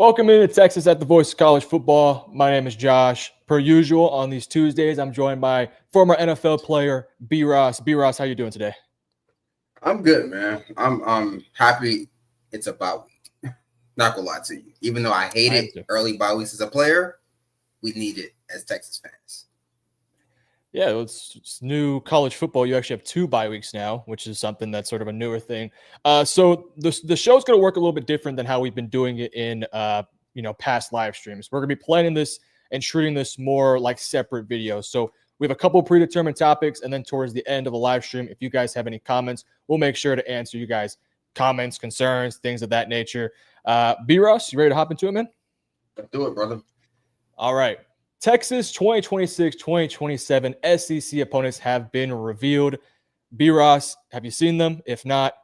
Welcome into Texas at the Voice of College Football. My name is Josh. Per usual, on these Tuesdays, I'm joined by former NFL player B. Ross. B. Ross, how you doing today? I'm good, man. I'm happy it's a bye week. Not gonna lie to you. Even though I hated early bye weeks as a player, we need it as Texas fans. Yeah, it's new college football. You actually have 2 bye weeks now, which is something that's sort of a newer thing. So the show's going to work a little bit different than how we've been doing it in past live streams. We're going to be planning this and treating this more like separate videos. So we have a couple predetermined topics, and then towards the end of the live stream, if you guys have any comments, we'll make sure to answer you guys' comments, concerns, things of that nature. B. Ross, you ready to hop into it, man? Let's do it, brother. All right. Texas 2026-2027 SEC opponents have been revealed. B. Ross, have you seen them? If not,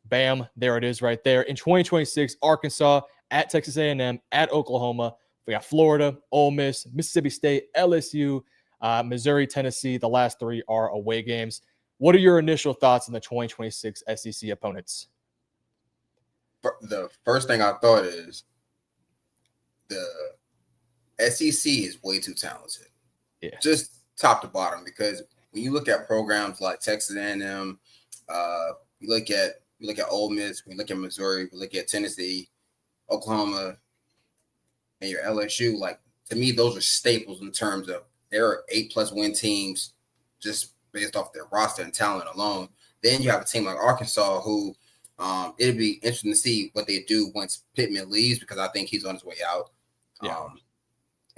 bam, there it is right there. In 2026, Arkansas at Texas A&M, at Oklahoma. We got Florida, Ole Miss, Mississippi State, LSU, Missouri, Tennessee. The last 3 are away games. What are your initial thoughts on the 2026 SEC opponents? The first thing I thought is the SEC is way too talented. Yeah. Just top to bottom, because when you look at programs like Texas A&M, you look at Ole Miss, we look at Missouri, we look at Tennessee, Oklahoma, and your LSU. Like, to me, those are staples in terms of their 8+ win teams, just based off their roster and talent alone. Then you have a team like Arkansas, who it'd be interesting to see what they do once Pittman leaves, because I think he's on his way out. Yeah.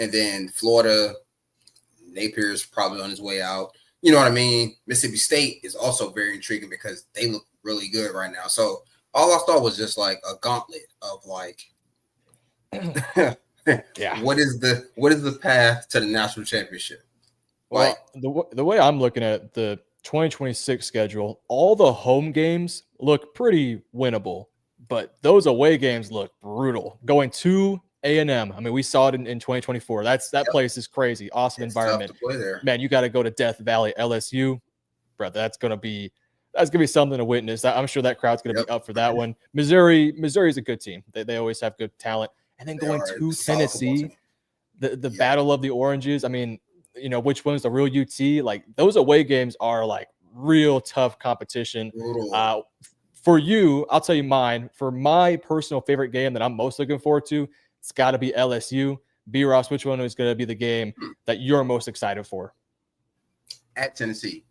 And then Florida, Napier's probably on his way out. You know what I mean? Mississippi State is also very intriguing because they look really good right now. So all I thought was just like a gauntlet of like, yeah, what is the path to the national championship? Well, the way I'm looking at the 2026 schedule, all the home games look pretty winnable, but those away games look brutal. Going to A&M, I mean, we saw it in 2024. That place is crazy. Awesome environment. Tough to play there. Man, you got to go to Death Valley, LSU. Brother, that's gonna be something to witness. I'm sure that crowd's gonna be up for that one. Missouri's a good team. They always have good talent. And then going to Tennessee, the Battle of the Oranges. I mean, which one's the real UT? Like, those away games are like real tough competition. For you, I'll tell you mine. For my personal favorite game that I'm most looking forward to, it's got to be LSU. B. Ross, which one is going to be the game that you're most excited for? At Tennessee,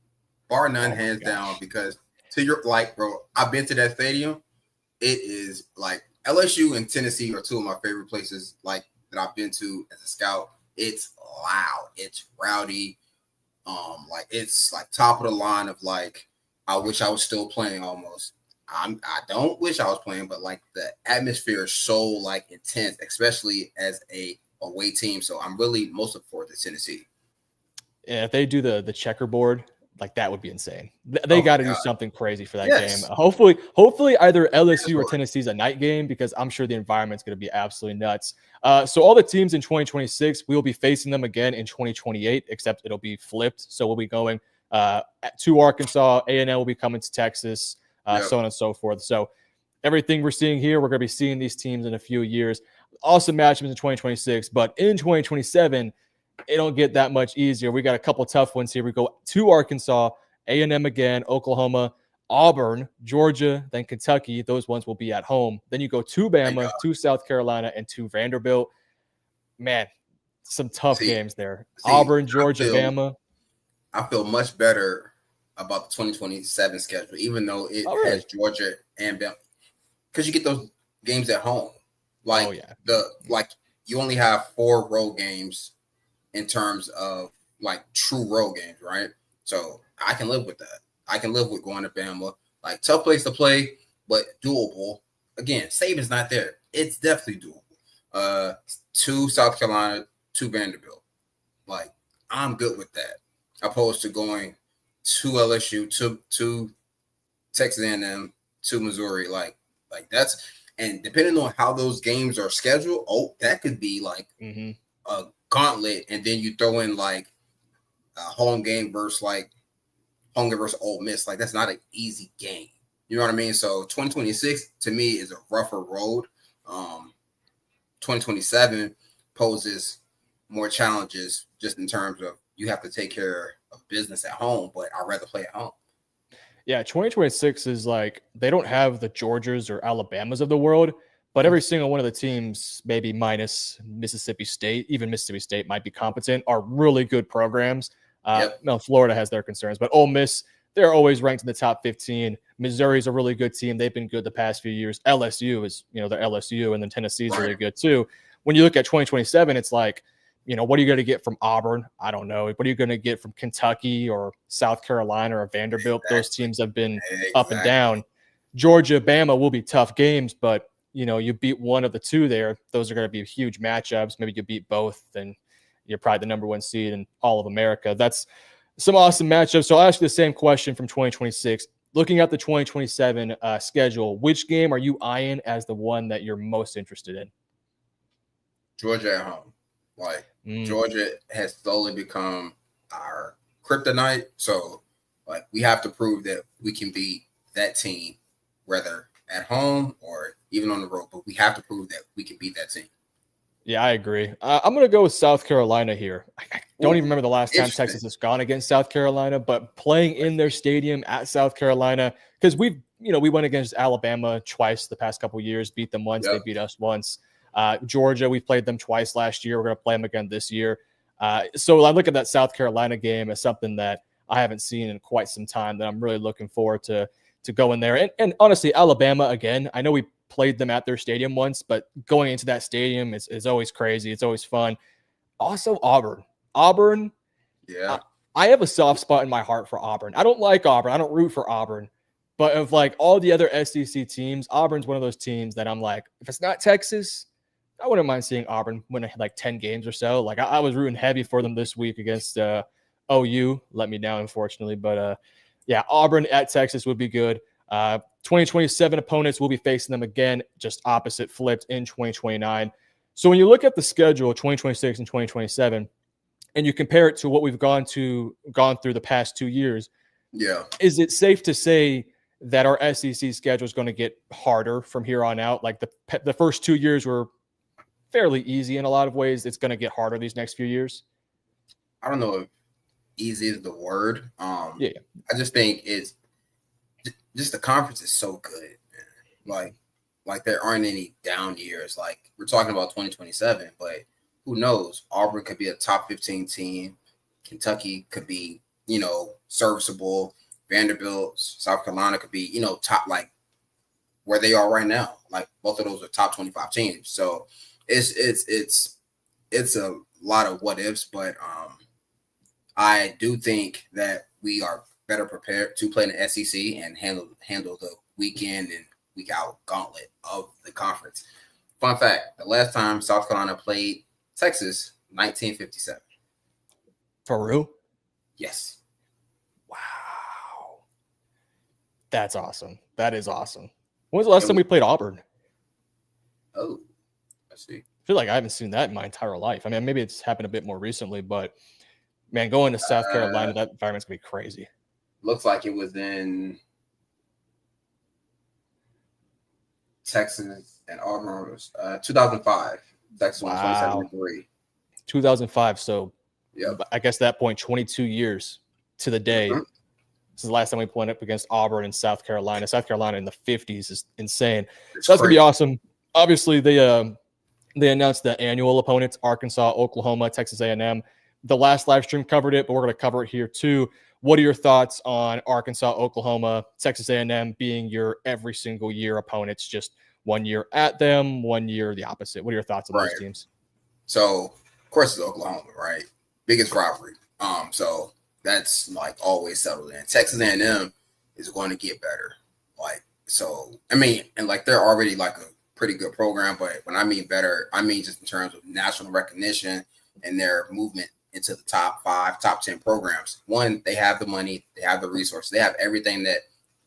bar none, hands down. Because to your bro, I've been to that stadium. It is like LSU and Tennessee are 2 of my favorite places that I've been to as a scout. It's loud, it's rowdy, it's like top of the line of like, I wish I was still playing almost. I don't wish I was playing, but like the atmosphere is so like intense, especially as a away team. So I'm really most looking forward to Tennessee. Yeah, if they do the checkerboard, like, that would be insane. They got to do something crazy for that game. Hopefully either LSU or Tennessee's a night game, because I'm sure the environment's going to be absolutely nuts. So all the teams in 2026, we will be facing them again in 2028, except it'll be flipped. So we'll be going to Arkansas, A&M will be coming to Texas, so on and so forth. So everything we're seeing here, we're going to be seeing these teams in a few years. Awesome matchups in 2026, but in 2027, it don't get that much easier. We got a couple tough ones here. We go to Arkansas, A&M again, Oklahoma, Auburn, Georgia, then Kentucky. Those ones will be at home. Then you go to Bama, to South Carolina, and to Vanderbilt. Man, some tough games there. Auburn, Georgia, Bama. I feel much better about the 2027 schedule, even though it has Georgia and Bama, because you get those games at home. You only have 4 road games in terms of like true road games, right? So I can live with that. I can live with going to Bama. Like, tough place to play, but doable. Again, Saban's not there. It's definitely doable. To South Carolina, to Vanderbilt. Like, I'm good with that. Opposed to going to LSU, to Texas A&M, to Missouri. Like that's, and depending on how those games are scheduled, that could be like a gauntlet, and then you throw in like a home game versus Ole Miss. Like, that's not an easy game. You know what I mean? So 2026 to me is a rougher road. 2027 poses more challenges just in terms of you have to take care of business at home, but I'd rather play at home. Yeah, 2026 is like they don't have the Georgias or Alabamas of the world, but Mhm. every single one of the teams, maybe minus Mississippi State, even Mississippi State might be competent, are really good programs. Yep. No, Florida has their concerns, but Ole Miss, they're always ranked in the top 15. Missouri's a really good team. They've been good the past few years. LSU is, they're LSU, and then Tennessee's really good too. When you look at 2027, it's like, what are you going to get from Auburn? I don't know. What are you going to get from Kentucky or South Carolina or Vanderbilt? Exactly. Those teams have been up and down. Georgia, Bama will be tough games, but you beat one of the two there. Those are going to be huge matchups. Maybe you beat both, and you're probably the number one seed in all of America. That's some awesome matchups. So I'll ask you the same question from 2026. Looking at the 2027 schedule, which game are you eyeing as the one that you're most interested in? Georgia at home. Georgia has slowly become our kryptonite. So, we have to prove that we can beat that team, whether at home or even on the road. But we have to prove that we can beat that team. Yeah, I agree. I'm going to go with South Carolina here. I don't even remember the last time Texas has gone against South Carolina, but playing in their stadium at South Carolina, because we went against Alabama twice the past couple of years, beat them once, they beat us once. Georgia, we played them twice last year. We're going to play them again this year. So I look at that South Carolina game as something that I haven't seen in quite some time that I'm really looking forward to going there. And honestly, Alabama, again, I know we played them at their stadium once, but going into that stadium is always crazy. It's always fun. Also, Auburn. Yeah. I have a soft spot in my heart for Auburn. I don't like Auburn. I don't root for Auburn. But of all the other SEC teams, Auburn's one of those teams that I'm like, if it's not Texas, I wouldn't mind seeing Auburn win 10 games or so. I was rooting heavy for them this week against OU. Let me down, unfortunately. But yeah, Auburn at Texas would be good. 2027 opponents will be facing them again, just opposite flipped in 2029. So when you look at the schedule, 2026 and 2027, and you compare it to what we've gone through the past 2 years, is it safe to say that our SEC schedule is going to get harder from here on out? The first 2 years were fairly easy in a lot of ways. It's going to get harder these next few years. I don't know if easy is the word. Yeah. I just think it's just the conference is so good. Like there aren't any down years. We're talking about 2027, but who knows? Auburn could be a top 15 team. Kentucky could be, serviceable. Vanderbilt, South Carolina could be, top where they are right now. Both of those are top 25 teams. So it's a lot of what ifs, but I do think that we are better prepared to play in the SEC and handle the weekend and week out gauntlet of the conference. Fun fact: the last time South Carolina played Texas, 1957. For real? Yes. Wow. That's awesome. That is awesome. When was the last time we played Auburn? Oh, I see. I feel like I haven't seen that in my entire life. I mean, maybe it's happened a bit more recently, but man, going to South Carolina, that environment's going to be crazy. Looks like it was in Texas and Auburn. Was 2005. Texas won 27-3. 2005. So I guess at that point, 22 years to the day. Mm-hmm. This is the last time we played up against Auburn and South Carolina. South Carolina in the 50s is insane. So that's going to be awesome. Obviously, they announced the annual opponents, Arkansas, Oklahoma, Texas A&M. The last live stream covered it, but we're going to cover it here too. What are your thoughts on Arkansas, Oklahoma, Texas A&M being your every single year opponents? Just 1 year at them, 1 year the opposite. What are your thoughts on those teams? So, of course, it's Oklahoma, right? Biggest rivalry. So that's always settled in. Texas A&M is going to get better. They're already a pretty good program, but when I mean better, I mean just in terms of national recognition and their movement into the top 5, top 10 programs. One, they have the money, they have the resources, they have everything that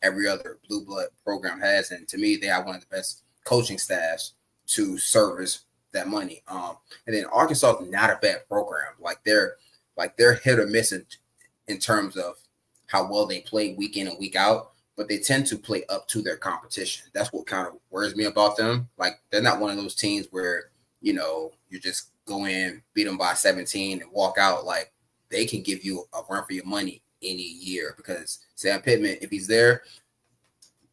every other blue blood program has. And to me, they have one of the best coaching staffs to service that money. And then Arkansas is not a bad program. They're hit or miss in terms of how well they play week in and week out, but they tend to play up to their competition. That's what kind of worries me about them. They're not one of those teams where you just go in, beat them by 17 and walk out. Like, they can give you a run for your money any year because Sam Pittman, if he's there,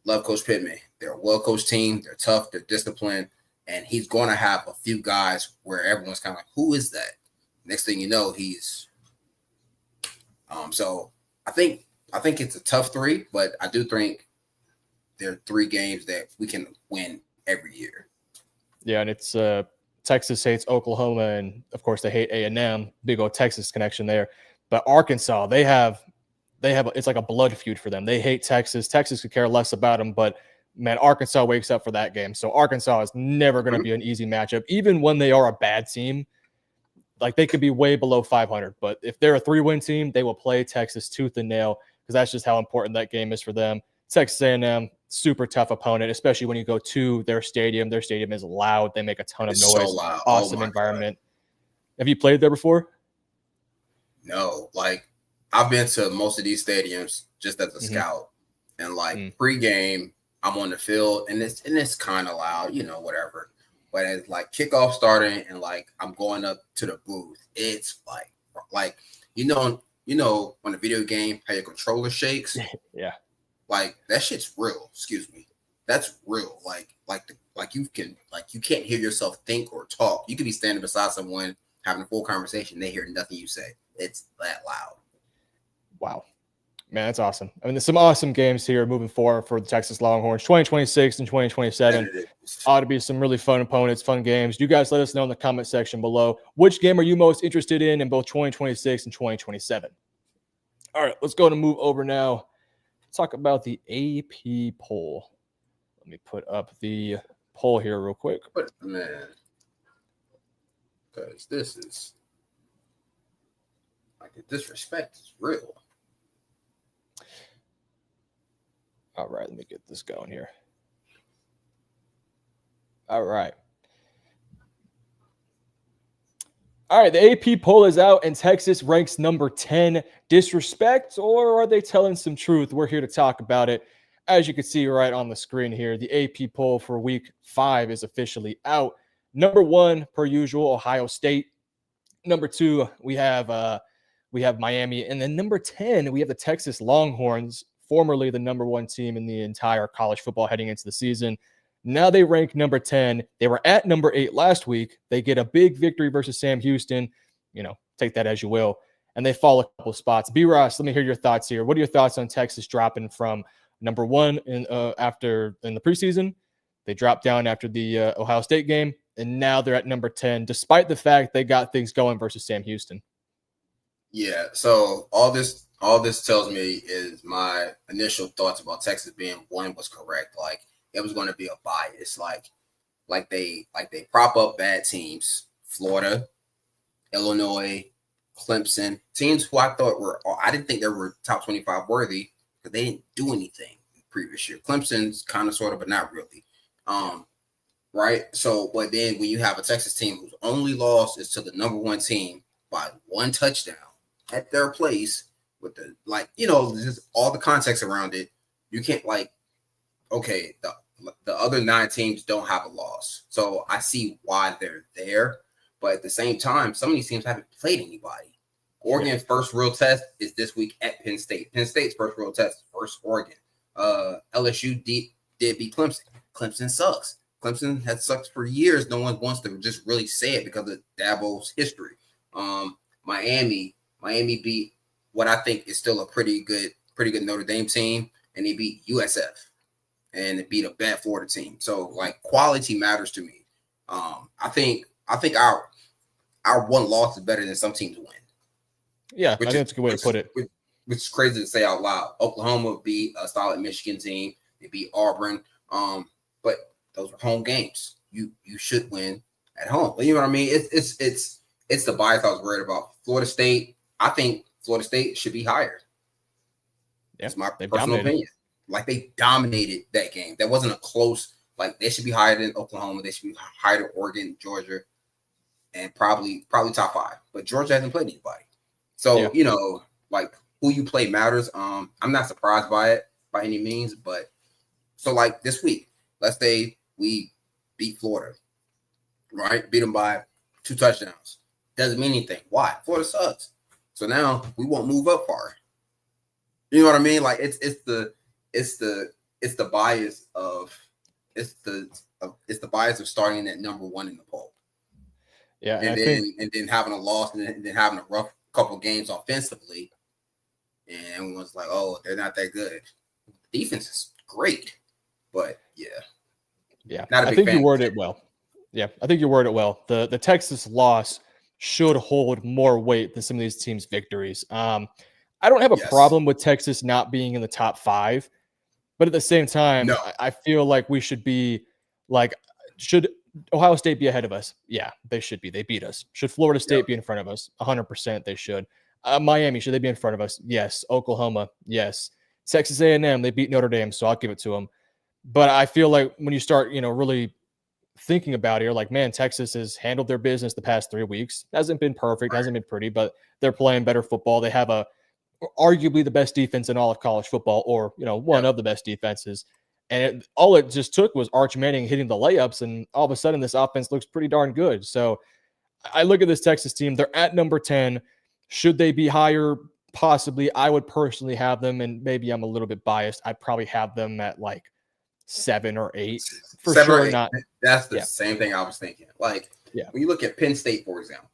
love Coach Pittman. They're a well-coached team. They're tough. They're disciplined. And he's going to have a few guys where everyone's kind of like, who is that? Next thing you know, he's so I think it's a tough 3, but I do think there are 3 games that we can win every year. Yeah, and it's Texas hates Oklahoma, and of course they hate A&M. Big old Texas connection there. But Arkansas, they have it's like a blood feud for them. They hate Texas. Texas could care less about them, but man, Arkansas wakes up for that game. So Arkansas is never going to be an easy matchup, even when they are a bad team. Like, they could be way below 500, but if they're a 3-win team, they will play Texas tooth and nail because that's just how important that game is for them. Texas A&M, super tough opponent, especially when you go to their stadium. Their stadium is loud. They make a ton of noise. So loud. Awesome environment. God. Have you played there before? No. Like, I've been to most of these stadiums just as a scout. And, like, pre-game, I'm on the field, and it's kind of loud, whatever. But as, like, kickoff starting and, like, I'm going up to the booth, it's like on the video game how your controller shakes. Yeah. Like, that shit's real. Excuse me. That's real. You can't hear yourself think or talk. You could be standing beside someone having a full conversation. They hear nothing you say. It's that loud. Wow. Man, that's awesome. I mean, there's some awesome games here moving forward for the Texas Longhorns. 2026 and 2027 ought to be some really fun opponents, fun games. You guys let us know in the comment section below. Which game are you most interested in both 2026 and 2027? All right, let's go and move over now. Talk about the AP poll. Let me put up the poll here real quick. But, man, because this is like, the disrespect is real. All right, let me get this going here. All right. All right, the AP poll is out, and Texas ranks number 10. Disrespect, or are they telling some truth? We're here to talk about it. As you can see right on the screen here, the AP poll for week 5 is officially out. Number 1, per usual, Ohio State. Number 2, we have Miami. And then number 10, we have the Texas Longhorns, formerly the number 1 team in the entire college football heading into the season. Now they rank number 10. They were at number 8 last week. They get a big victory versus Sam Houston. Take that as you will. And they fall a couple spots. B-Ross, let me hear your thoughts here. What are your thoughts on Texas dropping from number 1 in the preseason? They dropped down after the Ohio State game, and now they're at number 10, despite the fact they got things going versus Sam Houston. Yeah, so all this tells me is my initial thoughts about Texas being 1 was correct. Like, it was going to be a bias. Like they prop up bad teams. Florida, Illinois, Clemson, teams who I didn't think they were top 25 worthy because they didn't do anything the previous year. Clemson's kind of sort of, but not really. Right? So, but then when you have a Texas team whose only loss is to the number 1 team by 1 touchdown at their place with just all the context around it, you can't okay, the other 9 teams don't have a loss. So I see why they're there. But at the same time, some of these teams haven't played anybody. Oregon's first real test is this week at Penn State. Penn State's first real test versus Oregon. LSU did beat Clemson. Clemson sucks. Clemson has sucked for years. No one wants to just really say it because of Dabo's history. Miami beat what I think is still a pretty good Notre Dame team, and they beat USF. And it beat a bad Florida team. So, quality matters to me. I think our 1 loss is better than some teams win. Yeah, I think that's a good way to put it. Which is crazy to say out loud. Oklahoma beat a solid Michigan team. They beat Auburn. But those are home games. You should win at home. You know what I mean? It's the bias I was worried about. Florida State. I think Florida State should be higher. Yeah, it's my personal opinion. They dominated that game. That wasn't a close. They should be higher than Oklahoma. They should be higher than Oregon, Georgia, and probably top 5. But Georgia hasn't played anybody. So who you play matters. I'm not surprised by it by any means. But so this week, let's say we beat Florida. right? Beat them by 2 touchdowns. Doesn't mean anything. Why? Florida sucks. So now we won't move up far. You know what I mean? Like it's the bias of it's the bias of starting at number 1 in the poll. Yeah, and then having a loss and then having a rough couple games offensively, and everyone's like, "Oh, they're not that good." Defense is great, but yeah. Not a I big think fan you worded it well. Yeah, I think you worded it well. The Texas loss should hold more weight than some of these teams' victories. I don't have a problem with Texas not being in the top 5, but at the same time, No. I feel like we should be like, should Ohio State be ahead of us? Yeah, they should be. They beat us. Should Florida State be in front of us? 100% they should. Miami, should they be in front of us? Yes. Oklahoma, yes. Texas A&M, they beat Notre Dame, so I'll give it to them. But I feel like when you start, really thinking about it, you're like, man, Texas has handled their business the past 3 weeks. Hasn't been perfect, hasn't been pretty, but they're playing better football. They have arguably the best defense in all of college football, or one of the best defenses. And all it just took was Arch Manning hitting the layups, and all of a sudden this offense looks pretty darn good. So I look at this Texas team. They're at number 10. Should they be higher? Possibly. I would personally have them, and maybe I'm a little bit biased, I'd probably have them at like 7 or 8 for 7 sure. or 8. Not that's the same thing I was thinking. Like when you look at Penn State, for example,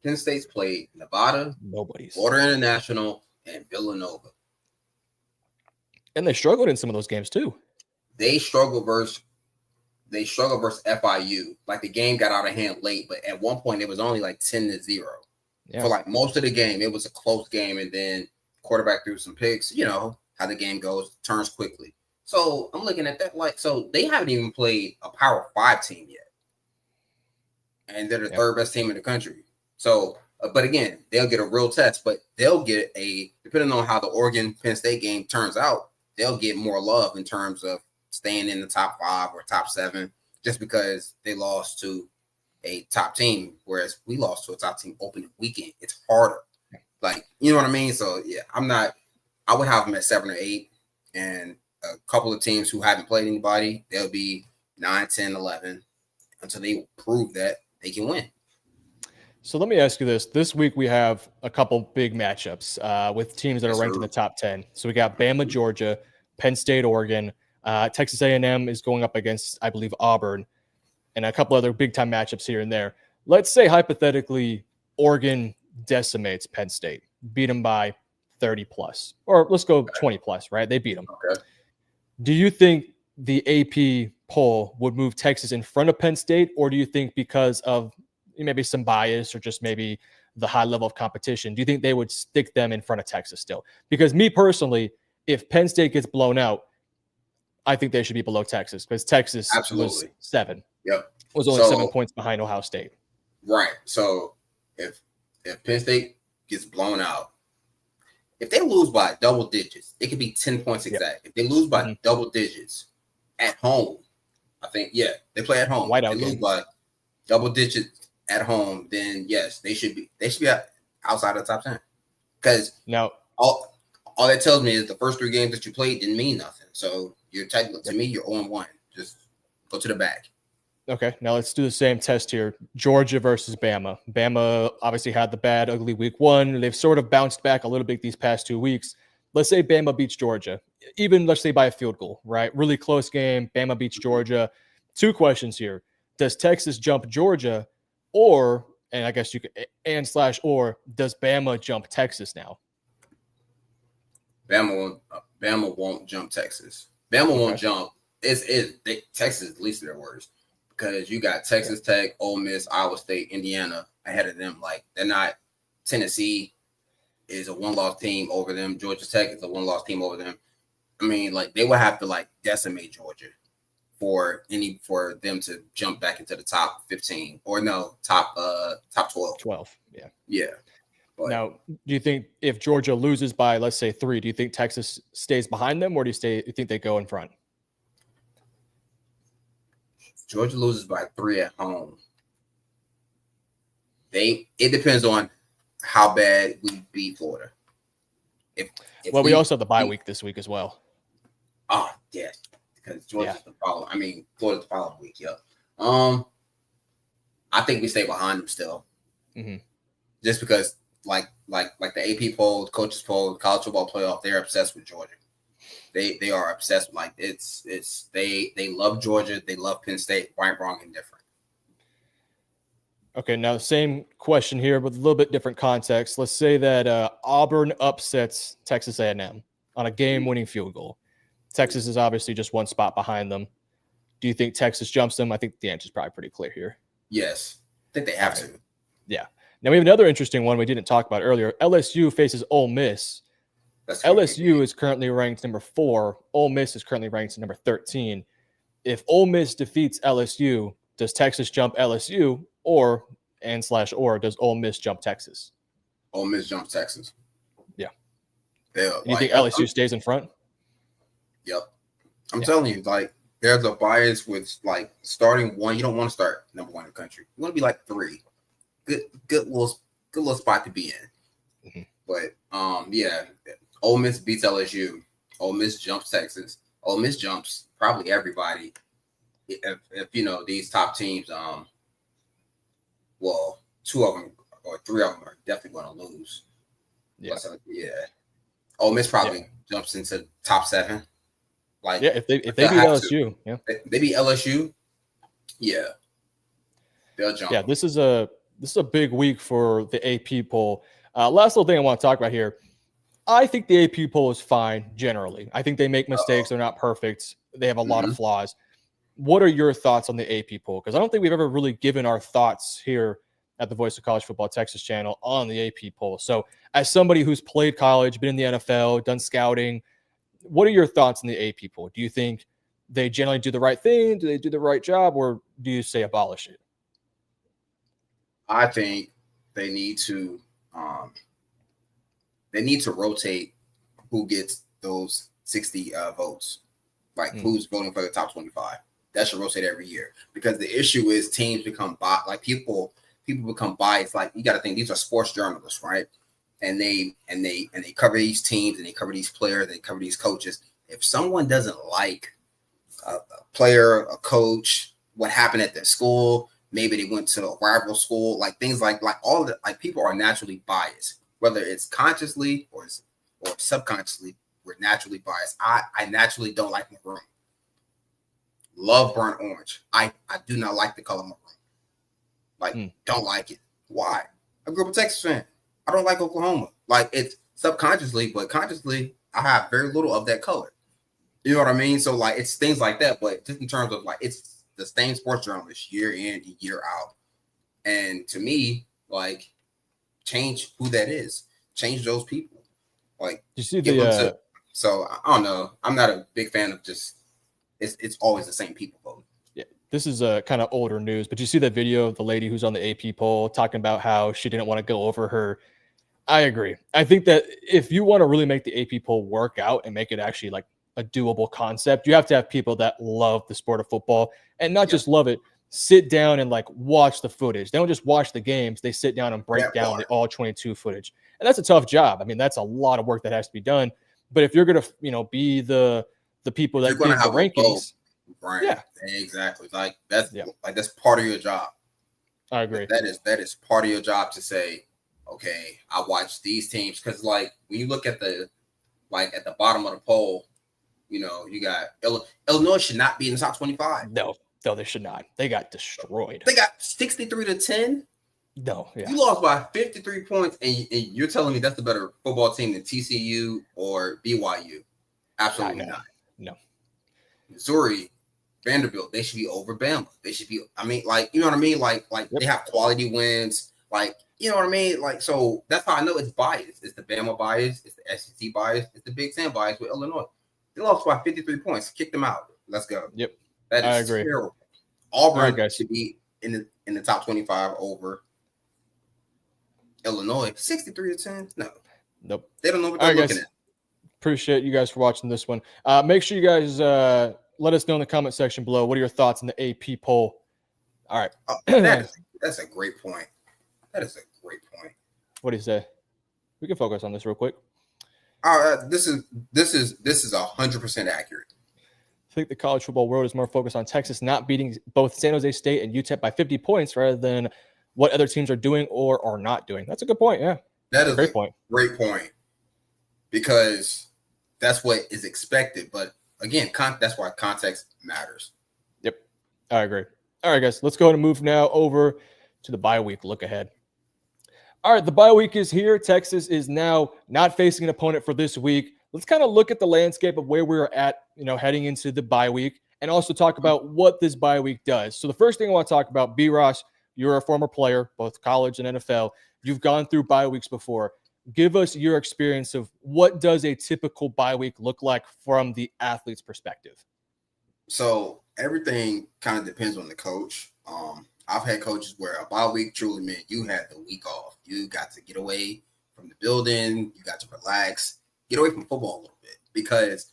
Penn State's played Nevada, Florida International, and Villanova, and they struggled in some of those games too. They struggled versus FIU. Like the game got out of hand late, but at one point it was only like 10-0. For like most of the game, it was a close game, and then quarterback threw some picks. You know how the game goes, turns quickly. So I'm looking at that so they haven't even played a Power 5 team yet, and they're the third best team in the country. So, but again, they'll get a real test, but they'll get depending on how the Oregon Penn State game turns out, they'll get more love in terms of staying in the top 5 or top 7, just because they lost to a top team, whereas we lost to a top team opening weekend. It's harder. Like, you know what I mean? So I would have them at 7 or 8, and a couple of teams who haven't played anybody, they'll be 9, 10, 11 until they prove that they can win. So let me ask you this. This week we have a couple big matchups with teams that are ranked in the top 10. So we got Bama, Georgia, Penn State, Oregon. Texas A&M is going up against, I believe, Auburn, and a couple other big-time matchups here and there. Let's say, hypothetically, Oregon decimates Penn State, beat them by 30+. Or let's go 20+, right? They beat them. Okay. Do you think the AP poll would move Texas in front of Penn State, or do you think because of maybe some bias or just maybe the high level of competition, do you think they would stick them in front of Texas still? Because me personally, if Penn State gets blown out, I think they should be below Texas, because Texas was 7. Yep. Was only 7 points behind Ohio State. Right. So if Penn State gets blown out, if they lose by double digits, it could be 10 points exact. If they lose by double digits at home, I think, they play at home. If they lose by double digits at home, then yes, they should be outside of the top 10. Because now all that tells me is the first 3 games that you played didn't mean nothing. So you're technically, to me, you're 0-1. Just go to the back. Okay, now let's do the same test here. Georgia versus Bama. Bama obviously had the bad, ugly week 1. They've sort of bounced back a little bit these past 2 weeks. Let's say Bama beats Georgia, even let's say by a field goal, right? Really close game. Bama beats Georgia. 2 questions here. Does Texas jump Georgia, or, and I guess you could, or does Bama jump Texas now? Bama won't jump Texas. Bama won't jump. Texas is least of their worries, because you got Texas Tech, Ole Miss, Iowa State, Indiana ahead of them. Like, they're not. Tennessee is a 1-loss team over them. Georgia Tech is a 1-loss team over them. I mean, like, they would have to decimate Georgia for them to jump back into the top 15, or no, top 12. 12. Yeah. Yeah. But now, do you think if Georgia loses by, let's say, 3, do you think Texas stays behind them, or do you think they go in front? Georgia loses by 3 at home. It depends on how bad we beat Florida. If we also have the bye week this week as well. Oh, yes, because Georgia's the following. I mean, Florida's the following week. Yeah. I think we stay behind them still, Mm-hmm. just because like the AP poll, the coaches poll, the college football playoff, they're obsessed with Georgia. They are obsessed. Like they love Georgia. They love Penn State. Right, wrong, and different. Okay, now the same question here, but a little bit different context. Let's say that Auburn upsets Texas A&M on a game-winning field goal. Texas is obviously just one spot behind them. Do you think Texas jumps them? I think the answer is probably pretty clear here. Yes, I think they have to. Yeah. Now we have another interesting one we didn't talk about earlier. LSU faces Ole Miss. LSU is currently ranked number 4. Ole Miss is currently ranked number 13. If Ole Miss defeats LSU, does Texas jump LSU or does Ole Miss jump Texas? Ole Miss jumps Texas. Yeah. You think LSU stays in front? Yep. I'm telling you, like, there's a bias with like starting one. You don't want to start number 1 in the country. You want to be like 3. Good little spot to be in. Mm-hmm. But yeah, Ole Miss beats LSU. Ole Miss jumps Texas. Ole Miss jumps probably everybody. If these top teams, well, 2 of them or 3 of them are definitely going to lose. Yeah. So, yeah. Ole Miss probably jumps into top 7. Like, if they beat LSU, they beat LSU, yeah, they'll jump. Yeah, this is a big week for the AP poll. Last little thing I want to talk about here. I think the AP poll is fine generally. I think they make mistakes. They're not perfect. They have a lot of flaws. What are your thoughts on the AP poll? Because I don't think we've ever really given our thoughts here at the Voice of College Football Texas channel on the AP poll. So as somebody who's played college, been in the NFL, done scouting, what are your thoughts on the AP poll? Do you think they generally do the right thing? Do they do the right job? Or do you say abolish it? I think they need to rotate who gets those 60 votes. Like who's voting for the top 25. That should rotate every year, because the issue is teams become like people become biased. Like, you got to think these are sports journalists, right? And they cover these teams, and they cover these players, they cover these coaches. If someone doesn't like a player, a coach, what happened at their school, maybe they went to a rival school, like things like all the, like, people are naturally biased, whether it's consciously or subconsciously. We're naturally biased. I naturally don't like maroon. Love burnt orange. I do not like the color maroon. Like, don't like it. Why? I grew up a Texas fan. I don't like Oklahoma. Like, it's subconsciously, but consciously, I have very little of that color. You know what I mean? So, like, it's things like that. But just in terms of, like, it's the same sports journalist year in and year out. And to me, like, change who that is. Change those people. Like, you see so I don't know. I'm not a big fan of just it's always the same people voting. Yeah, this is a kind of older news, but you see that video of the lady who's on the AP poll talking about how she didn't want to go over her. I agree. I think that if you want to really make the AP poll work out and make it actually like a doable concept, you have to have people that love the sport of football, and not just love it, sit down and like watch the footage. They don't just watch the games. They sit down and break down the all 22 footage. And that's a tough job. I mean, that's a lot of work that has to be done. But if you're going to, be the people that give the rankings. Right. Yeah, exactly. Like that's part of your job. I agree. That is part of your job to say, okay, I watch these teams, because like when you look at the bottom of the poll, you got Illinois should not be in the top 25. No, they should not. They got destroyed. They got 63-10. No, yeah. You lost by 53 points, and you're telling me that's the better football team than TCU or BYU? Absolutely not. No. Missouri, Vanderbilt, they should be over Bama. They should be, I mean, like, you know what I mean? Like they have quality wins. Like, you know what I mean? Like, so that's how I know it's biased. It's the Bama bias. It's the SEC bias. It's the Big Ten bias with Illinois. They lost by 53 points. Kick them out. Let's go. Yep. That is I agree. terrible. Auburn should be in the top 25 over Illinois. 63-10. No. Nope. They don't know what they're looking at. Appreciate you guys for watching this one. Make sure you guys let us know in the comment section below. What are your thoughts on the AP poll? All right. That's a great point. That is a great point. What do you say? We can focus on this real quick. This is 100% accurate. think the college football world is more focused on Texas not beating both San Jose State and UTEP by 50 points rather than what other teams are doing or are not doing. That's a good point. Yeah. That is great point. Great point. Because that's what is expected. But again, that's why context matters. Yep. I agree. All right, guys, let's go ahead and move now over to the bye week look ahead. All right, the bye week is here. Texas is now not facing an opponent for this week. Let's kind of look at the landscape of where we're at, heading into the bye week, and also talk about what this bye week does. So the first thing I want to talk about, B. Ross, you're a former player, both college and NFL. You've gone through bye weeks before. Give us your experience of what does a typical bye week look like from the athlete's perspective. So everything kind of depends on the coach. I've had coaches where a bye week truly meant you had the week off. You got to get away from the building. You got to relax, get away from football a little bit because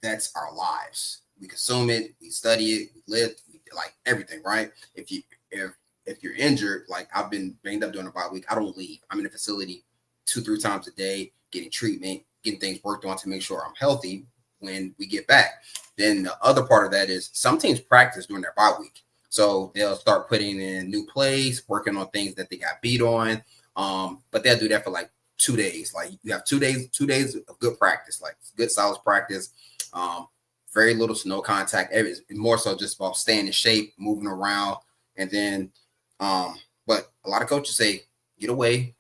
that's our lives. We consume it, we study it, we live, like everything, right? If you're injured, like I've been banged up during a bye week, I don't leave. I'm in a facility 2-3 times a day, getting treatment, getting things worked on to make sure I'm healthy when we get back. Then the other part of that is some teams practice during their bye week. So they'll start putting in new plays, working on things that they got beat on. But they'll do that for like 2 days. Like you have 2 days of good practice, like good solid practice. Very little to no contact. It's more so just about staying in shape, moving around. And then, but a lot of coaches say, get away.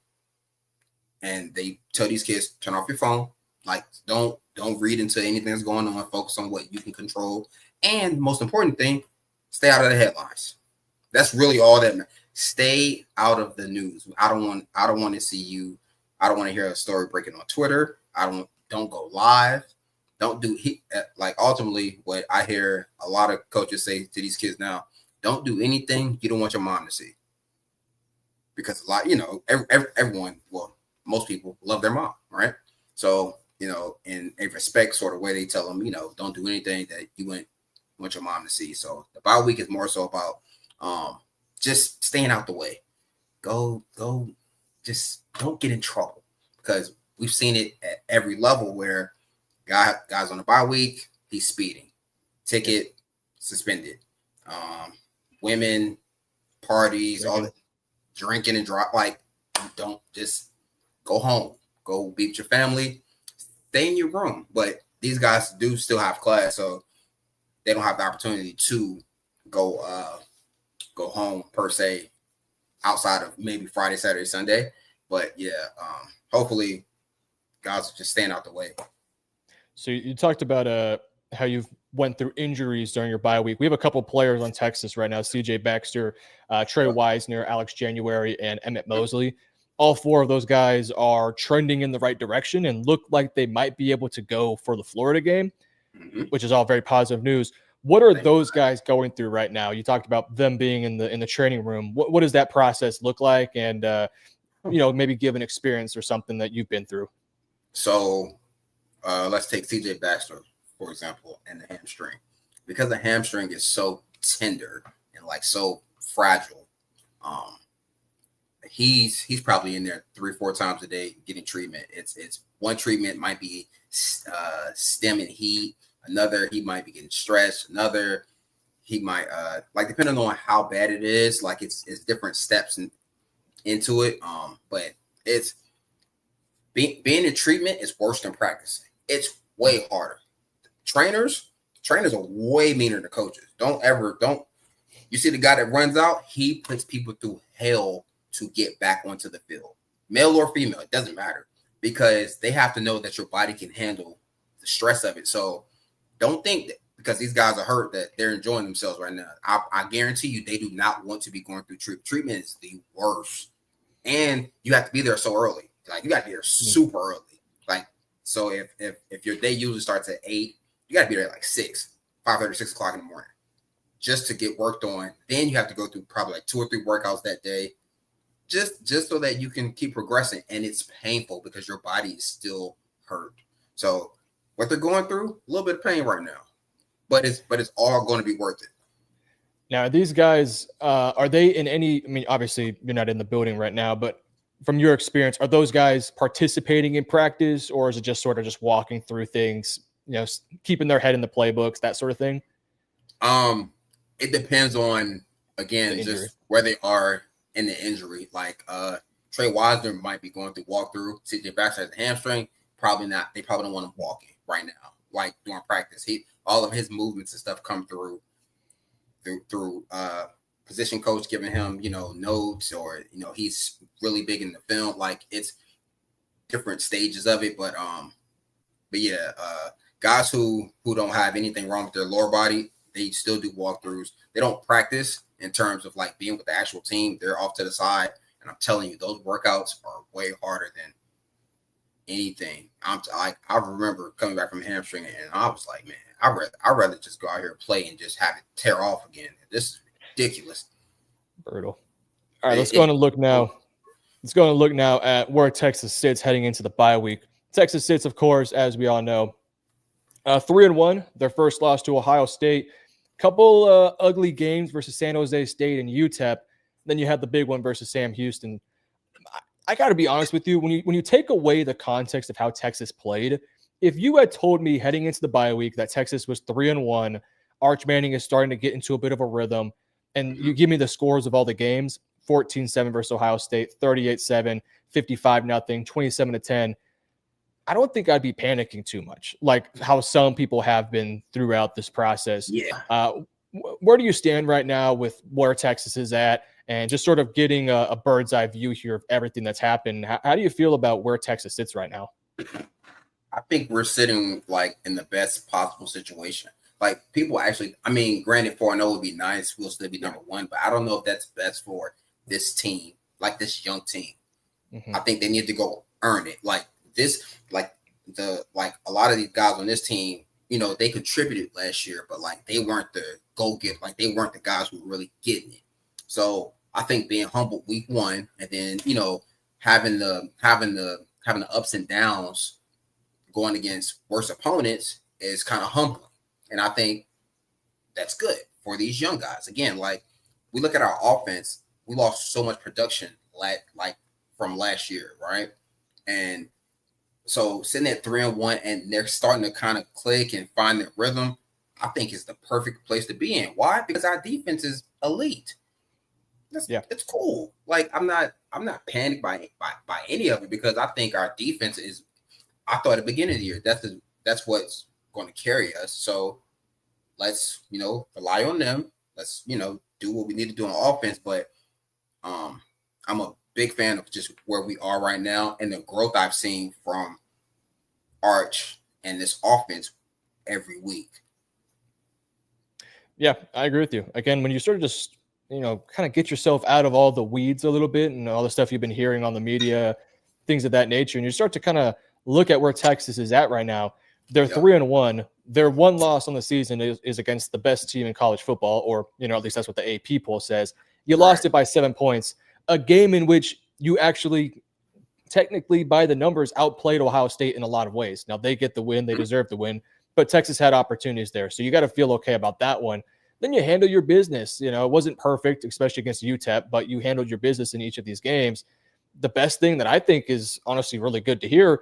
And they tell these kids, turn off your phone. Like, don't read into anything that's going on. Focus on what you can control. And the most important thing, stay out of the headlines. That's really all that matters. Stay out of the news. I don't want to see you. I don't want to hear a story breaking on Twitter. Don't go live. Don't do like ultimately what I hear a lot of coaches say to these kids now, don't do anything you don't want your mom to see. Because a lot, everyone, well, most people love their mom, right? So, in a respect sort of way, they tell them, don't do anything that you wouldn't want your mom to see. So the bye week is more so about just staying out the way. Go, just don't get in trouble because we've seen it at every level where guys on the bye week, he's speeding, ticket suspended, women, parties, all that drinking and drop. Like, don't just go home, go be with your family, stay in your room. But these guys do still have class, so they don't have the opportunity to go home per se outside of maybe Friday, Saturday, Sunday. But yeah, hopefully guys are just staying out the way. So you talked about how you've went through injuries during your bye week. We have a couple players on Texas right now, CJ Baxter, Trey Wisner, Alex January, and Emmett Mosley. All four of those guys are trending in the right direction and look like they might be able to go for the Florida game, which is all very positive news. What are those guys going through right now? You talked about them being in the training room. What does that process look like? And, maybe give an experience or something that you've been through. So let's take CJ Baxter, for example, and the hamstring. Because the hamstring is so tender and like so fragile, he's probably in there 3-4 times a day getting treatment. It's one treatment might be stem and heat. Another, he might be getting stressed. Another, he might like depending on how bad it is, like it's different steps into it. But it's being in treatment is worse than practicing. It's way harder. Trainers are way meaner than coaches. Don't you see the guy that runs out? He puts people through hell to get back onto the field, male or female, it doesn't matter, because they have to know that your body can handle the stress of it. So don't think that because these guys are hurt that they're enjoying themselves right now. I guarantee you they do not want to be going through treatment. Treatment is the worst. And you have to be there so early. Like you got to be there super early. Like, so if your day usually starts at 8, you got to be there at like 6, 5:30, 6 o'clock in the morning just to get worked on. Then you have to go through probably like 2 or 3 workouts that day just so that you can keep progressing. And it's painful because your body is still hurt. So what they're going through, a little bit of pain right now, but it's all going to be worth it. Now, these guys, are they in any, I mean, obviously you're not in the building right now, but from your experience, are those guys participating in practice or is it just sort of just walking through things keeping their head in the playbooks, that sort of thing? It depends on, again, just where they are in the injury. Like Trey Wiseman might be going through walkthrough. CJ Baxter has a hamstring. Probably not. They probably don't want him walking right now, like during practice. All of his movements and stuff come through position coach giving him, notes, or he's really big in the film. Like it's different stages of it, but yeah, guys who don't have anything wrong with their lower body, they still do walkthroughs. They don't practice in terms of like being with the actual team. They're off to the side, and I'm telling you, those workouts are way harder than anything. I remember coming back from hamstring, and I was like, man, I'd rather just go out here and play and just have it tear off again. This is ridiculous. Brutal. All right, let's go on and look now. Let's go and look now at where Texas sits heading into the bye week. Texas sits, of course, as we all know, 3-1. Their first loss to Ohio State. Couple ugly games versus San Jose State and UTEP. Then you had the big one versus Sam Houston. I got to be honest with you. When you take away the context of how Texas played, if you had told me heading into the bye week that Texas was 3-1, Arch Manning is starting to get into a bit of a rhythm, and you give me the scores of all the games, 14-7 versus Ohio State, 38-7, 55-0, 27-10, I don't think I'd be panicking too much, like how some people have been throughout this process. Yeah. Where do you stand right now with where Texas is at, and just sort of getting a bird's eye view here of everything that's happened? How do you feel about where Texas sits right now? I think we're sitting like in the best possible situation. Like people actually, I mean, granted 4-0 would be nice. We'll still be number one, but I don't know if that's best for this team, like this young team. Mm-hmm. I think they need to go earn it. Like this, like a lot of these guys on this team, they contributed last year, but like they weren't the like they weren't the guys who were really getting it. So I think being humbled week one, and then having the ups and downs going against worse opponents is kind of humbling. And I think that's good for these young guys. Again, like we look at our offense, we lost so much production like from last year, right? And so sitting at 3-1 and they're starting to kind of click and find their rhythm, I think is the perfect place to be in. Why? Because our defense is elite. It's cool. Like I'm not panicked by any of it, because I think our defense is. I thought at the beginning of the year that's what's going to carry us. So let's rely on them. Let's do what we need to do on offense. But I'm a big fan of just where we are right now and the growth I've seen from Arch and this offense every week. Yeah, I agree with you. Again, when you sort of just kind of get yourself out of all the weeds a little bit and all the stuff you've been hearing on the media, things of that nature, and you start to kind of look at where Texas is at right now. They're 3-1. Their one loss on the season is against the best team in college football, or at least that's what the AP poll says. You lost it by 7 points, a game in which you actually technically by the numbers outplayed Ohio State in a lot of ways. Now they get the win, they deserve the win, but Texas had opportunities there. So you got to feel okay about that one. Then you handle your business. It wasn't perfect, especially against UTEP, but you handled your business in each of these games. The best thing that I think is honestly really good to hear,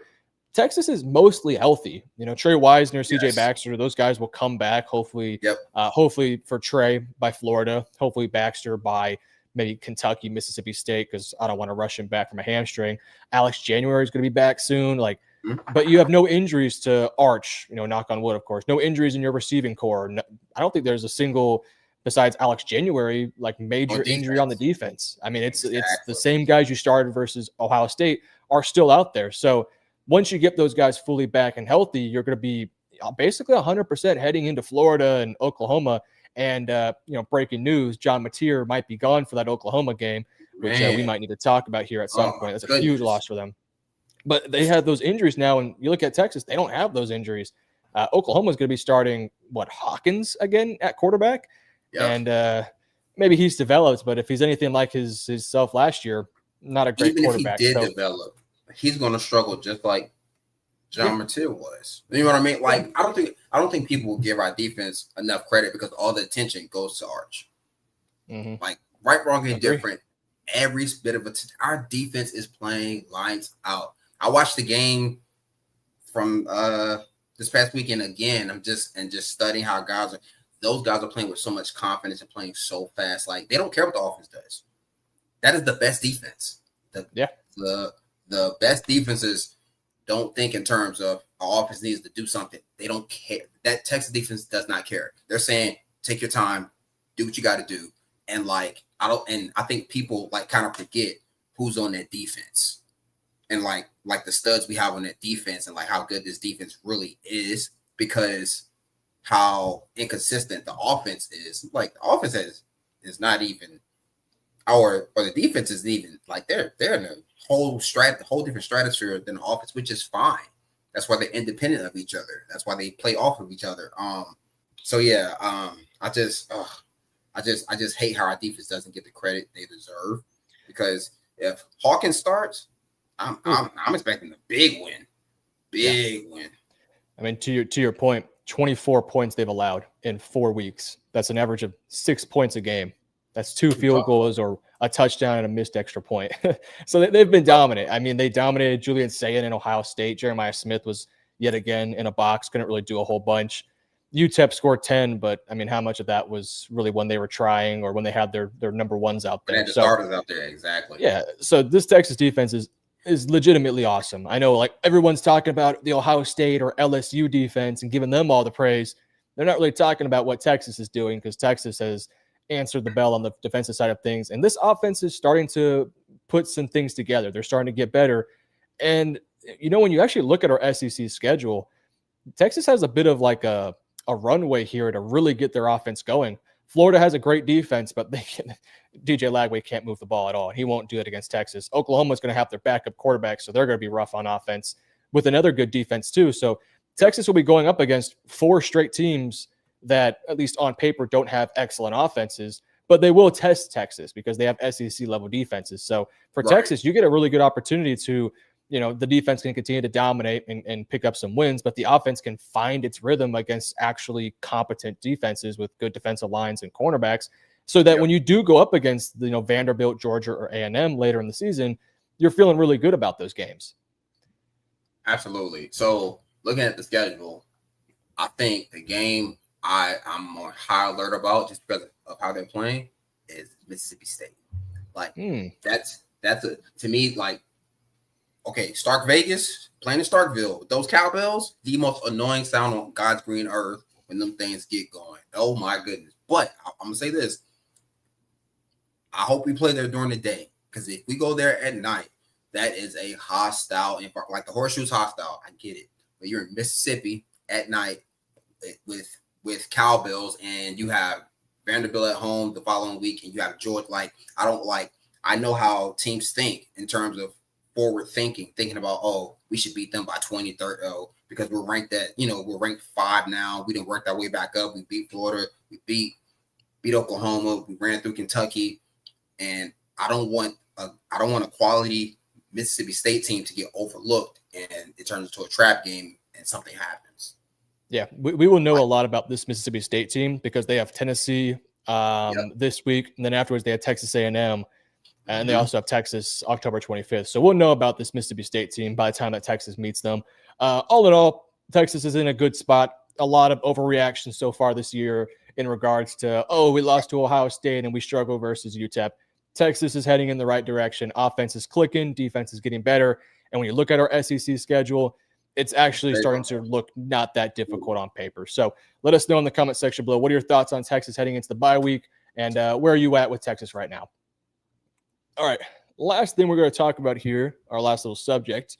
Texas is mostly healthy. Trey Wisner, CJ Baxter, those guys will come back. Hopefully, hopefully for Trey by Florida, hopefully Baxter by maybe Kentucky, Mississippi State, because I don't want to rush him back from a hamstring. Alex January is going to be back soon. But you have no injuries to Arch, knock on wood, of course, no injuries in your receiving core. No, I don't think there's a single, besides Alex January, major injury on the defense. I mean, it's the same guys you started versus Ohio State are still out there. So once you get those guys fully back and healthy, you're going to be basically 100% heading into Florida and Oklahoma. And, breaking news, John Mateer might be gone for that Oklahoma game, which we might need to talk about here at some point. That's a huge loss for them. But they had those injuries now, and you look at Texas, they don't have those injuries. Oklahoma's going to be starting, Hawkins again at quarterback? Yep. And maybe he's developed, but if he's anything like his self last year, not a great quarterback. Even if he did develop, he's going to struggle just like John Mateer was. You know what I mean? Like, I don't think people will give our defense enough credit because all the attention goes to Arch. Mm-hmm. Like, right, wrong, and different. Every bit of our defense is playing lights out. I watched the game from this past weekend again. I'm just studying how those guys are playing with so much confidence and playing so fast. Like they don't care what the offense does. That is the best defense. The best defenses don't think in terms of our offense needs to do something. They don't care. That Texas defense does not care. They're saying, take your time, do what you got to do. And like, I think people like kind of forget who's on that defense and like the studs we have on that defense and like how good this defense really is because how inconsistent the offense is. Like the offense is not even or the defense isn't even like they're in a whole different stratosphere than the offense, which is fine. That's why they're independent of each other. That's why they play off of each other. So yeah, I just hate how our defense doesn't get the credit they deserve because if Hawkins starts, I'm expecting a big win. Win. I mean, to your point, 24 points they've allowed in 4 weeks. That's an average of 6 points a game. That's 2 field goals or a touchdown and a missed extra point. So they've been dominant. I mean, they dominated Julian Sayin in Ohio State. Jeremiah Smith was yet again in a box, couldn't really do a whole bunch. UTEP scored 10, but I mean, how much of that was really when they were trying or when they had their number ones out there? The starters out there, exactly. Yeah. So this Texas defense is legitimately awesome. I know like everyone's talking about the Ohio State or LSU defense and giving them all the praise. They're not really talking about what Texas is doing because Texas has answered the bell on the defensive side of things. And this offense is starting to put some things together. They're starting to get better. And, you know, when you actually look at our SEC schedule, Texas has a bit of like a runway here to really get their offense going. Florida has a great defense, but DJ Lagway can't move the ball at all. He won't do it against Texas. Oklahoma's going to have their backup quarterback, so they're going to be rough on offense with another good defense too. So Texas will be going up against 4 straight teams that, at least on paper, don't have excellent offenses, but they will test Texas because they have SEC level defenses. So for Texas, you get a really good opportunity to, you know, the defense can continue to dominate and pick up some wins, but the offense can find its rhythm against actually competent defenses with good defensive lines and cornerbacks so that when you do go up against, you know, Vanderbilt, Georgia, or A&M later in the season, you're feeling really good about those games. Absolutely. So looking at the schedule, I think the game I'm more high alert about just because of how they're playing is Mississippi State. Like that's to me, like, okay, Stark Vegas playing in Starkville with those cowbells, the most annoying sound on God's green earth when them things get going. Oh my goodness. But I'm gonna say this. I hope we play there during the day. Because if we go there at night, that is a hostile, like the horseshoe's hostile. I get it. But you're in Mississippi at night with cowbells, and you have Vanderbilt at home the following week, and you have Georgia. Like, I know how teams think in terms of forward thinking about, oh, we should beat them by 20, 30, because we're ranked we're ranked 5 now. We didn't work our way back up. We beat Florida. We beat Oklahoma. We ran through Kentucky, and I don't want a quality Mississippi State team to get overlooked and it turns into a trap game and something happens. Yeah, we will know a lot about this Mississippi State team because they have Tennessee this week, and then afterwards they have Texas A&M, and they also have Texas October 25th. So we'll know about this Mississippi State team by the time that Texas meets them. All in all, Texas is in a good spot. A lot of overreaction so far this year in regards to, oh, we lost to Ohio State and we struggle versus UTEP. Texas is heading in the right direction. Offense is clicking. Defense is getting better. And when you look at our SEC schedule, it's actually starting to look not that difficult on paper. So let us know in the comment section below. What are your thoughts on Texas heading into the bye week? And where are you at with Texas right now? All right. Last thing we're going to talk about here, our last little subject,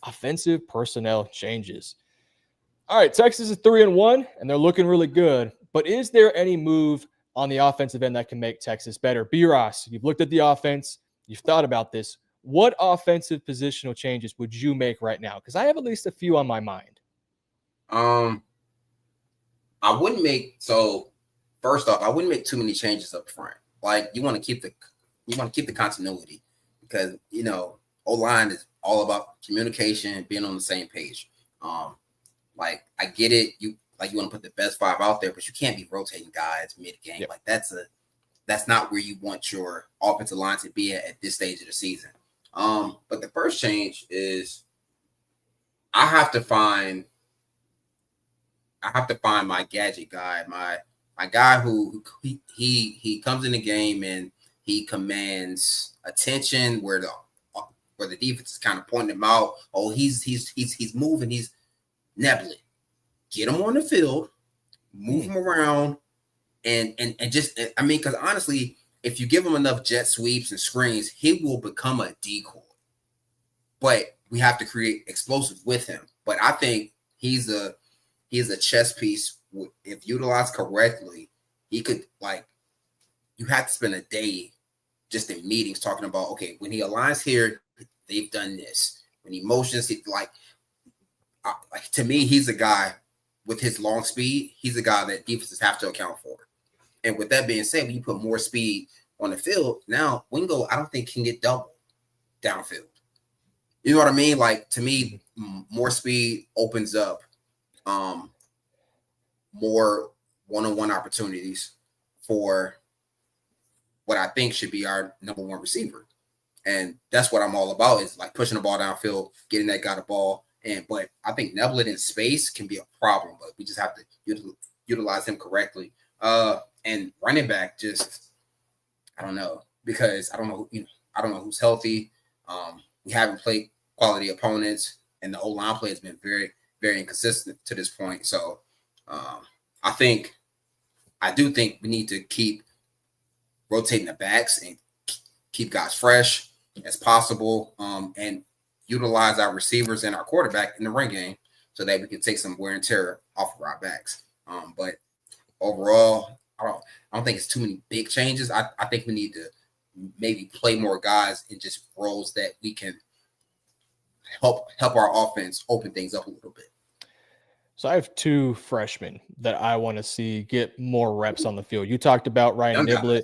offensive personnel changes. All right. Texas is 3-1, and they're looking really good. But is there any move on the offensive end that can make Texas better? B. Ross, you've looked at the offense. You've thought about this. What offensive positional changes would you make right now? Because I have at least a few on my mind. I wouldn't make first off, I wouldn't make too many changes up front. Like you want to keep the continuity because O-line is all about communication and being on the same page. Like I get it, you want to put the best 5 out there, but you can't be rotating guys mid-game. Yep. Like that's not where you want your offensive line to be at this stage of the season. But the first change is I have to find I have to find my gadget guy, my guy who he comes in the game and he commands attention where the defense is kind of pointing him out. Oh, he's moving, he's Neblet. Get him on the field, move him around, and just, I mean, because honestly, if you give him enough jet sweeps and screens, he will become a decoy. But we have to create explosives with him. But I think he's a chess piece. If utilized correctly, he could, like, you have to spend a day just in meetings talking about, okay, when he aligns here, they've done this. When he motions, like to me, he's a guy with his long speed. He's a guy that defenses have to account for. And with that being said, when you put more speed on the field, now Wingo, I don't think can get double downfield. You know what I mean? Like, to me, more speed opens up more one-on-one opportunities for what I think should be our number one receiver. And that's what I'm all about, is like pushing the ball downfield, getting that guy the ball. But I think Neblet in space can be a problem, but we just have to utilize him correctly. And running back, just, I don't know, because I don't know who's healthy. We haven't played quality opponents, and the O-line play has been very, very inconsistent to this point. So I do think we need to keep rotating the backs and keep guys fresh as possible, and utilize our receivers and our quarterback in the run game so that we can take some wear and tear off of our backs. But overall, I don't think it's too many big changes. I think we need to maybe play more guys in just roles that we can help our offense open things up a little bit. So I have two freshmen that I want to see get more reps on the field. You talked about Ryan Niblett.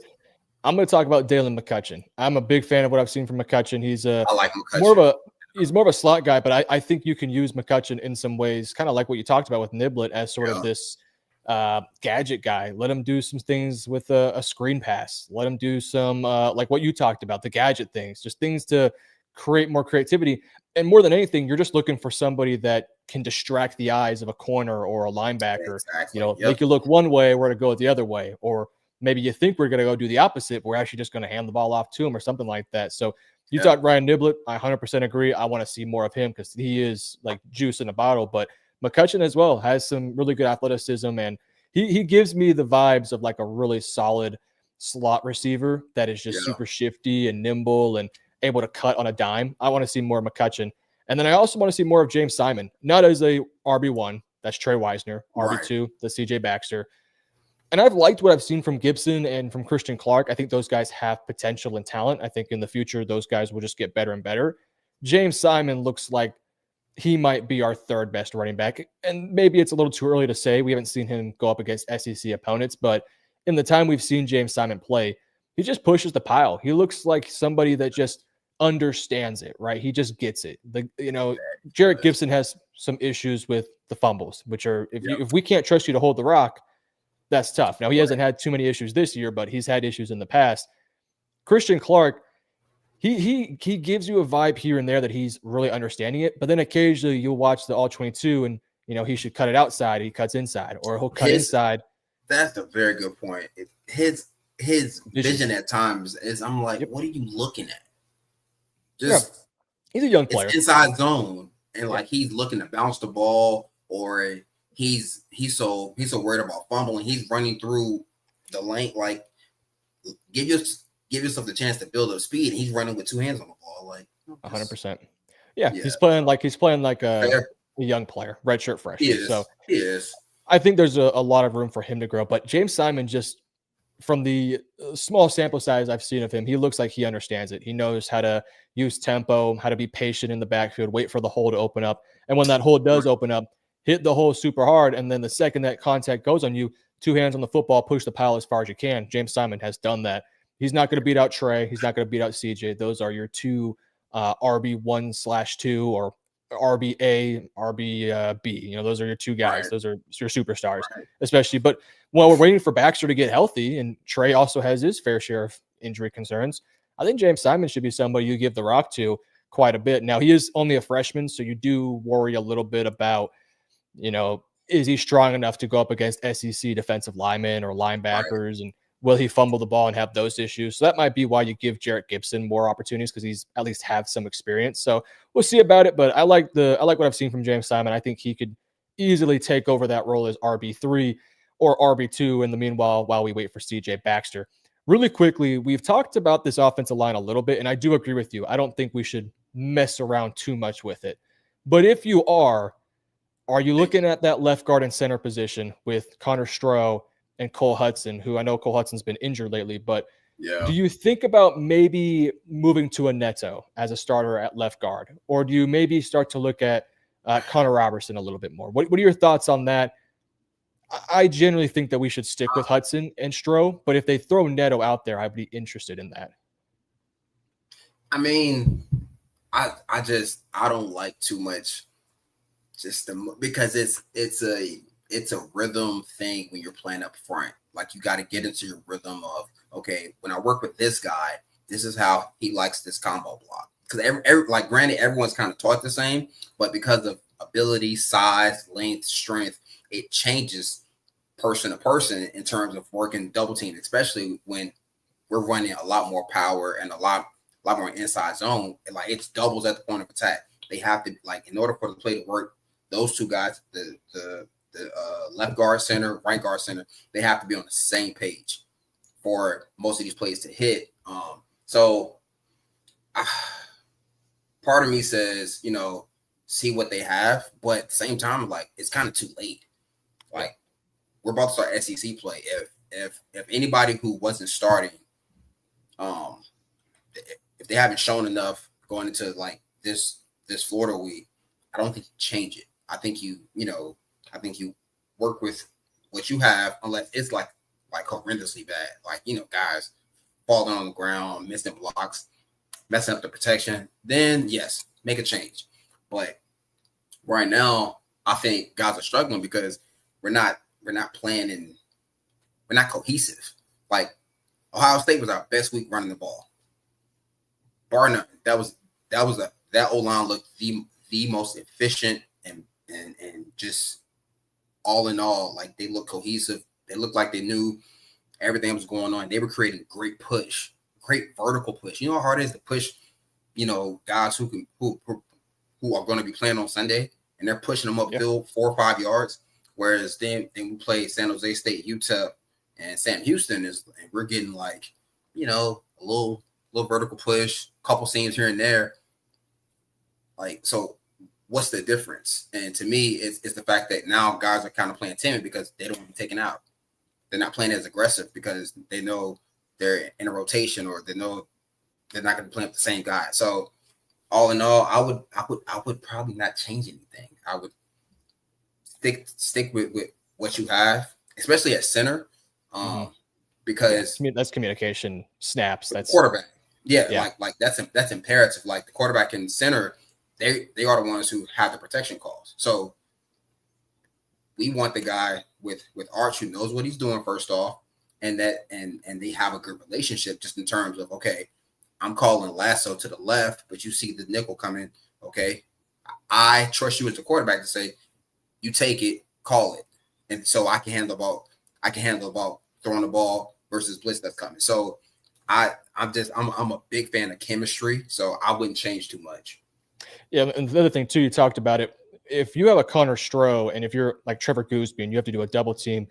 I'm going to talk about Dalen McCutcheon. I'm a big fan of what I've seen from McCutcheon. I like McCutcheon. He's more of a slot guy, but I think you can use McCutcheon in some ways, kind of like what you talked about with Niblett, as sort of this gadget guy. Let him do some things with a screen pass. Let him do some like what you talked about, the gadget things, just things to create more creativity. And more than anything, you're just looking for somebody that can distract the eyes of a corner or a linebacker. Exactly. Make you look one way, we're to go the other way, or maybe you think we're going to go do the opposite, but we're actually just going to hand the ball off to him or something like that. So you talked Ryan Niblett. I 100% agree. I want to see more of him because he is like juice in a bottle. But McCutcheon as well has some really good athleticism, and he gives me the vibes of like a really solid slot receiver that is just super shifty and nimble and able to cut on a dime. I want to see more of McCutcheon. And then I also want to see more of James Simon, not as a RB1, that's Trey Wisner, RB2, the CJ Baxter. And I've liked what I've seen from Gibson and from Christian Clark. I think those guys have potential and talent. I think in the future, those guys will just get better and better. James Simon looks like he might be our third best running back. And maybe it's a little too early to say. We haven't seen him go up against SEC opponents. But in the time we've seen James Simon play, he just pushes the pile. He looks like somebody that just understands it, right? He just gets it. Jarrett Gibson has some issues with the fumbles, which are, if we can't trust you to hold the rock, that's tough. Now, he hasn't had too many issues this year, but he's had issues in the past. Christian Clark, he gives you a vibe here and there that he's really understanding it, but then occasionally you'll watch the All-22 and, he should cut it outside. He cuts inside, or he'll cut inside. That's a very good point. His vision at times is, I'm like, what are you looking at? Just he's a young player. It's inside zone, and like he's looking to bounce the ball, or he's so worried about fumbling. He's running through the lane. Like, give yourself the chance to build up speed. And he's running with two hands on the ball, like 100%. Yeah, he's playing like a young player, redshirt fresh. He is. I think there's a lot of room for him to grow. But James Simon, just from the small sample size I've seen of him, he looks like he understands it. He knows how to use tempo, how to be patient in the backfield, wait for the hole to open up. And when that hole does open up, hit the hole super hard. And then the second that contact goes on you, two hands on the football, push the pile as far as you can. James Simon has done that. He's not going to beat out Trey. He's not going to beat out CJ. Those are your two RB1/2 or RBA, RBB. Those are your two guys. Right. Those are your superstars, especially. But while we're waiting for Baxter to get healthy, and Trey also has his fair share of injury concerns, I think James Simon should be somebody you give the rock to quite a bit. Now, he is only a freshman, so you do worry a little bit about, is he strong enough to go up against SEC defensive linemen or linebackers? And will he fumble the ball and have those issues? So that might be why you give Jarrett Gibson more opportunities, because he's at least have some experience. So we'll see about it. But I like what I've seen from James Simon. I think he could easily take over that role as RB3 or RB2 in the meanwhile while we wait for CJ Baxter. Really quickly, we've talked about this offensive line a little bit, and I do agree with you. I don't think we should mess around too much with it. But if you are you looking at that left guard and center position with Connor Stroh and Cole Hudson, who I know Cole Hudson's been injured lately, but do you think about maybe moving to a Neto as a starter at left guard? Or do you maybe start to look at Connor Robertson a little bit more? What are your thoughts on that? I generally think that we should stick with Hudson and Stroh, but if they throw Neto out there, I'd be interested in that. I mean, I don't like too much because it's a rhythm thing when you're playing up front. Like, you got to get into your rhythm of, okay, when I work with this guy, this is how he likes this combo block. Because like, granted, everyone's kind of taught the same, but because of ability, size, length, strength, it changes person to person in terms of working double team, especially when we're running a lot more power and a lot more inside zone. And like, it's doubles at the point of attack. They have to, like, in order for the play to work, those two guys, the left guard center, right guard center, they have to be on the same page for most of these plays to hit. So part of me says, see what they have, but at the same time, like, it's kind of too late. Like, we're about to start SEC play. If anybody who wasn't starting, if they haven't shown enough going into like this Florida week, I don't think you change it. I think you work with what you have, unless it's like horrendously bad. Like, guys falling on the ground, missing blocks, messing up the protection, then yes, make a change. But right now, I think guys are struggling because we're not playing and we're not cohesive. Like, Ohio State was our best week running the ball. Bar none. That O-line looked the most efficient and just all in all, like, they look cohesive. They looked like they knew everything was going on. They were creating great push, great vertical push. You know how hard it is to push, guys who are going to be playing on Sunday, and they're pushing them upfield 4 or 5 yards. Whereas then we play San Jose State, UTEP, and Sam Houston and we're getting like, a little vertical push, couple seams here and there. Like, so what's the difference? And to me, it's the fact that now guys are kind of playing timid because they don't want to be taken out. They're not playing as aggressive because they know they're in a rotation, or they know they're not going to play up the same guy. So all in all, I would probably not change anything. I would stick with what you have, especially at center, because that's communication snaps. That's quarterback. Yeah. Like that's imperative. Like, the quarterback and center, they are the ones who have the protection calls. So we want the guy with Arch who knows what he's doing first off, and they have a good relationship just in terms of, okay, I'm calling lasso to the left, but you see the nickel coming. Okay, I trust you as the quarterback to say, you take it, call it, and so I can handle about throwing the ball versus blitz that's coming. So I'm a big fan of chemistry, so I wouldn't change too much. Yeah, and the other thing too, you talked about it. If you have a Connor Stroh, and if you're like Trevor Gooseby and you have to do a double team,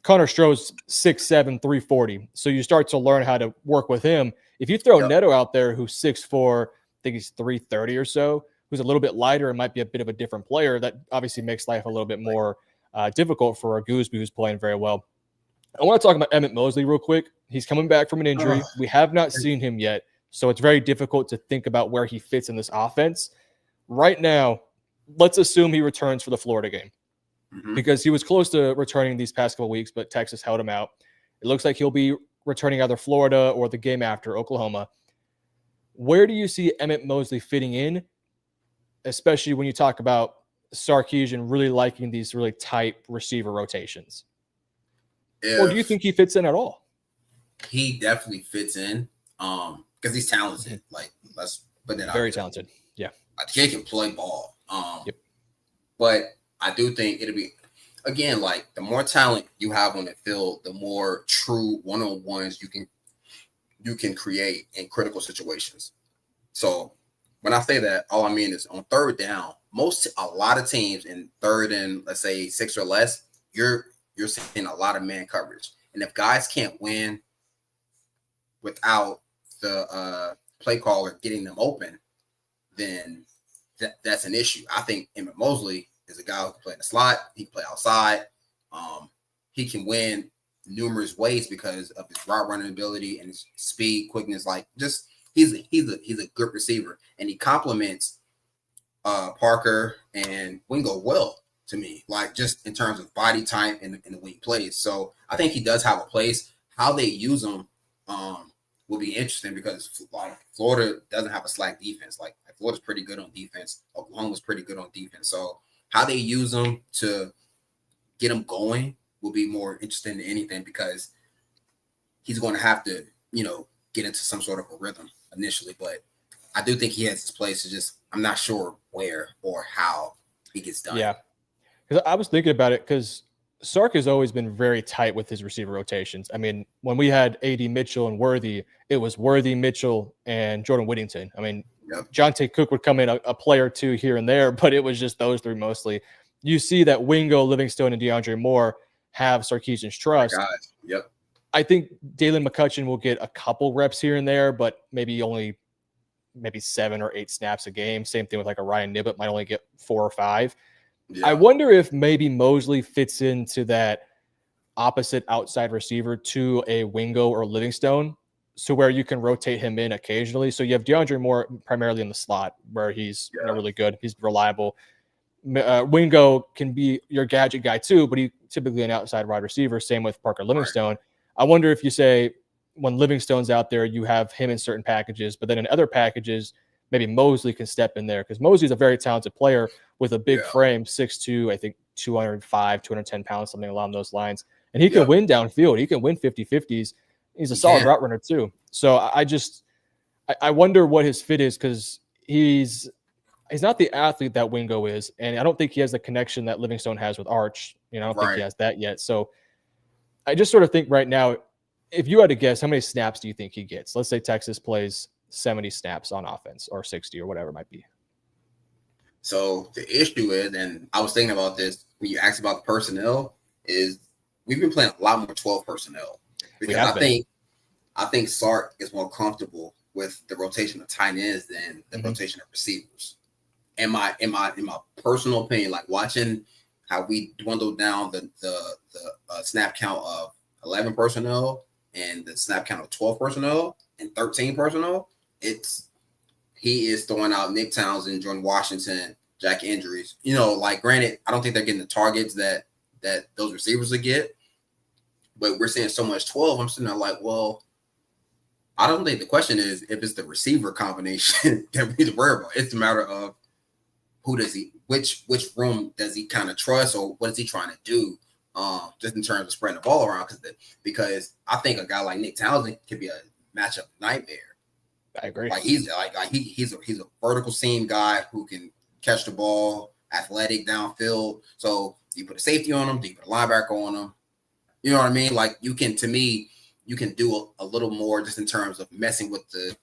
Connor Stroh's 6'7", 340. So you start to learn how to work with him. If you throw Neto out there, who's 6'4", I think he's 330 or so, who's a little bit lighter and might be a bit of a different player, that obviously makes life a little bit more difficult for a Gooseby who's playing very well. I want to talk about Emmett Mosley real quick. He's coming back from an injury. We have not seen him yet, so it's very difficult to think about where he fits in this offense. Right now, let's assume he returns for the Florida game, because he was close to returning these past couple of weeks, but Texas held him out. It looks like he'll be returning either Florida or the game after, Oklahoma. Where do you see Emmett Mosley fitting in, especially when you talk about Sarkisian really liking these really tight receiver rotations? Or do you think he fits in at all? He definitely fits in because he's talented. Like, let's put that out. Very talented. Yeah. Like, the kid can play ball. But I do think again, like the more talent you have on the field, the more true one-on-ones you can create in critical situations. So when I say that, all I mean is on third down, a lot of teams in third and let's say 6 or less, you're seeing a lot of man coverage. And if guys can't win without the play caller getting them open, then that's an issue. I think Emmett Mosley is a guy who can play in the slot. He can play outside. He can win numerous ways because of his route running ability and his speed, quickness. Like just he's a good receiver, and he complements Parker and Wingo well to me. Like just in terms of body type and the way he plays. So I think he does have a place. How they use him will be interesting because like Florida doesn't have a slack defense. Like Florida's pretty good on defense. Oklahoma's pretty good on defense. So how they use them to get them going will be more interesting than anything because he's going to have to, get into some sort of a rhythm initially. But I do think he has his place. It's just I'm not sure where or how he gets done. Yeah, because I was thinking about it because Sark has always been very tight with his receiver rotations. I mean, when we had A.D. Mitchell and Worthy, it was Worthy, Mitchell, and Jordan Whittington. I mean, Jonte Cook would come in a play or two here and there, but it was just those three mostly. You see that Wingo, Livingstone, and DeAndre Moore have Sarkisian's trust. Yep. I think Dalen McCutcheon will get a couple reps here and there, but maybe 7 or 8 snaps a game. Same thing with like a Ryan Nibbett, might only get 4 or 5. Yeah. I wonder if maybe Mosley fits into that opposite outside receiver to a Wingo or Livingstone, so where you can rotate him in occasionally. So you have DeAndre Moore primarily in the slot where he's really good. He's reliable. Wingo can be your gadget guy too, but he's typically an outside wide receiver. Same with Parker Livingstone. Right. I wonder if you say when Livingstone's out there, you have him in certain packages, but then in other packages, maybe Mosley can step in there because Mosley's a very talented player with a big frame, 6'2", I think 205, 210 pounds, something along those lines. And he can win downfield. He can win 50-50s. He's a solid route runner too. So I wonder what his fit is because he's not the athlete that Wingo is, and I don't think he has the connection that Livingstone has with Arch. I don't think he has that yet. So I just sort of think right now, if you had to guess, how many snaps do you think he gets? Let's say Texas plays 70 snaps on offense or 60 or whatever it might be. So the issue is, and I was thinking about this when you asked about the personnel, is we've been playing a lot more 12 personnel because I think Sark is more comfortable with the rotation of tight ends than the rotation of receivers. In my personal opinion, like watching how we dwindled down the snap count of 11 personnel and the snap count of 12 personnel and 13 personnel, he is throwing out Nick Townsend, Jordan Washington, Jack injuries. Like granted, I don't think they're getting the targets that those receivers would get, but we're seeing so much 12. I'm sitting there like, well, I don't think the question is if it's the receiver combination that we need to worry about. It's a matter of which room does he kind of trust, or what is he trying to do, just in terms of spreading the ball around? Because I think a guy like Nick Townsend could be a matchup nightmare. I agree. Like he's a vertical seam guy who can catch the ball, athletic downfield. So you put a safety on him, do you put a linebacker on him? You know what I mean? Like you can do a little more just in terms of messing with the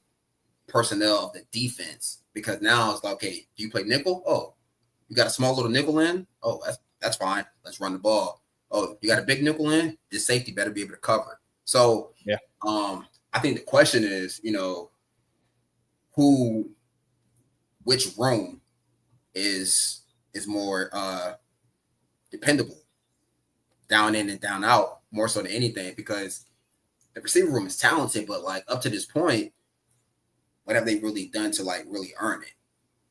personnel of the defense, because now it's like, okay, do you play nickel? Oh, you got a small little nickel in? Oh, that's fine. Let's run the ball. Oh, you got a big nickel in? This safety better be able to cover. So I think the question is, which room is more dependable, down in and down out, more so than anything, because the receiver room is talented, but like up to this point, what have they really done to like really earn it?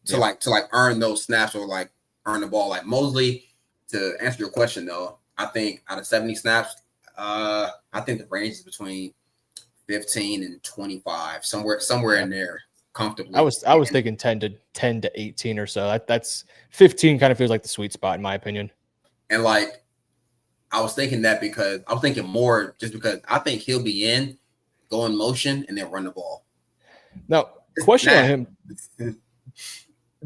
To earn those snaps or like earn the ball? Like Mosley, to answer your question though, I think out of 70 snaps, I think the range is between 15 and 25, somewhere in there comfortably. I was thinking 10 to 18 or so. That's 15 kind of feels like the sweet spot in my opinion. And like I was thinking that because I was thinking more just because I think he'll be in, go in motion, and then run the ball. Now, question on him.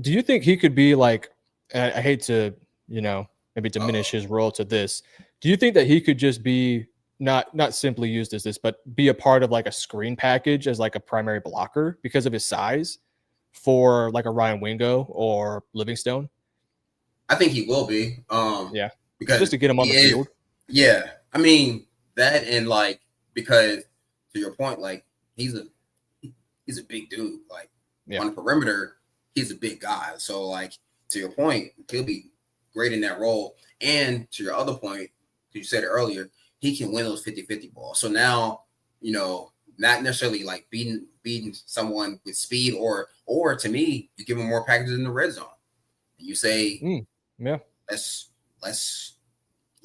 Do you think he could be like, and I hate to, maybe maybe diminish his role to this. Do you think that he could just be not simply used as this, but be a part of like a screen package as like a primary blocker because of his size for like a Ryan Wingo or Livingstone? I think he will be. Yeah, Because just to get him on the field. Yeah, I mean that, and like because to your point, like he's a big dude. Like on the perimeter, he's a big guy. So like to your point, he'll be great in that role. And to your other point, you said it earlier, he can win those 50-50 balls. So now, not necessarily like beating someone with speed, or to me, you give him more packages in the red zone. And you say, let's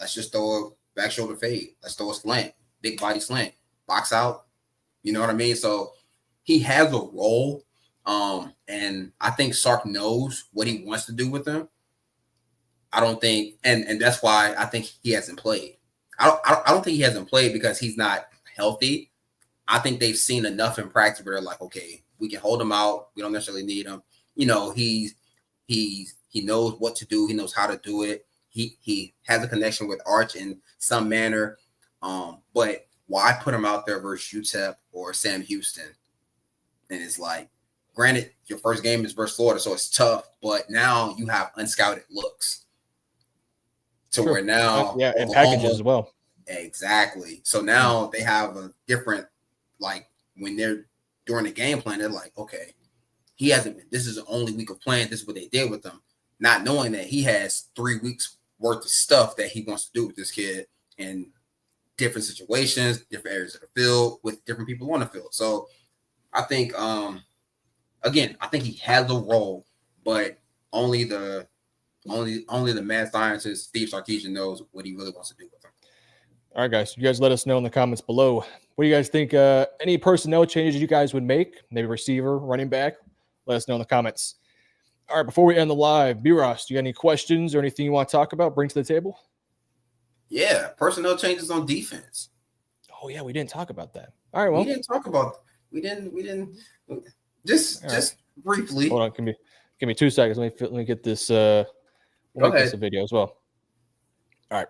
just throw a back shoulder fade. Let's throw a slant, big body slant, box out. You know what I mean? So he has a role. And I think Sark knows what he wants to do with them. I don't think, and that's why I think he hasn't played. I don't think he hasn't played because he's not healthy. I think they've seen enough in practice where they're like, okay, we can hold him out. We don't necessarily need him. He knows what to do. He knows how to do it. He has a connection with Arch in some manner. But why put him out there versus UTEP or Sam Houston? And it's like, granted, your first game is versus Florida, so it's tough. But now you have unscouted looks. To where now, and packages as well. Exactly. So now they have a different, like when they're during the game plan, they're like, okay, he hasn't been. This is the only week of playing. This is what they did with him, not knowing that he has 3 weeks worth of stuff that he wants to do with this kid in different situations, different areas of the field with different people on the field. So I think, again, I think he has a role, but only the mad scientist Steve Sarkisian knows what he really wants to do with them. All right, guys. You guys let us know in the comments below. What do you guys think? Any personnel changes you guys would make? Maybe receiver, running back? Let us know in the comments. All right, before we end the live, B-Ross, do you got any questions or anything you want to talk about? Bring to the table? Yeah, personnel changes on defense. Oh, yeah, we didn't talk about that. All right, well. We didn't talk about we didn't just briefly. Hold on, give me 2 seconds. Let me get this we'll make this a video as well. All right.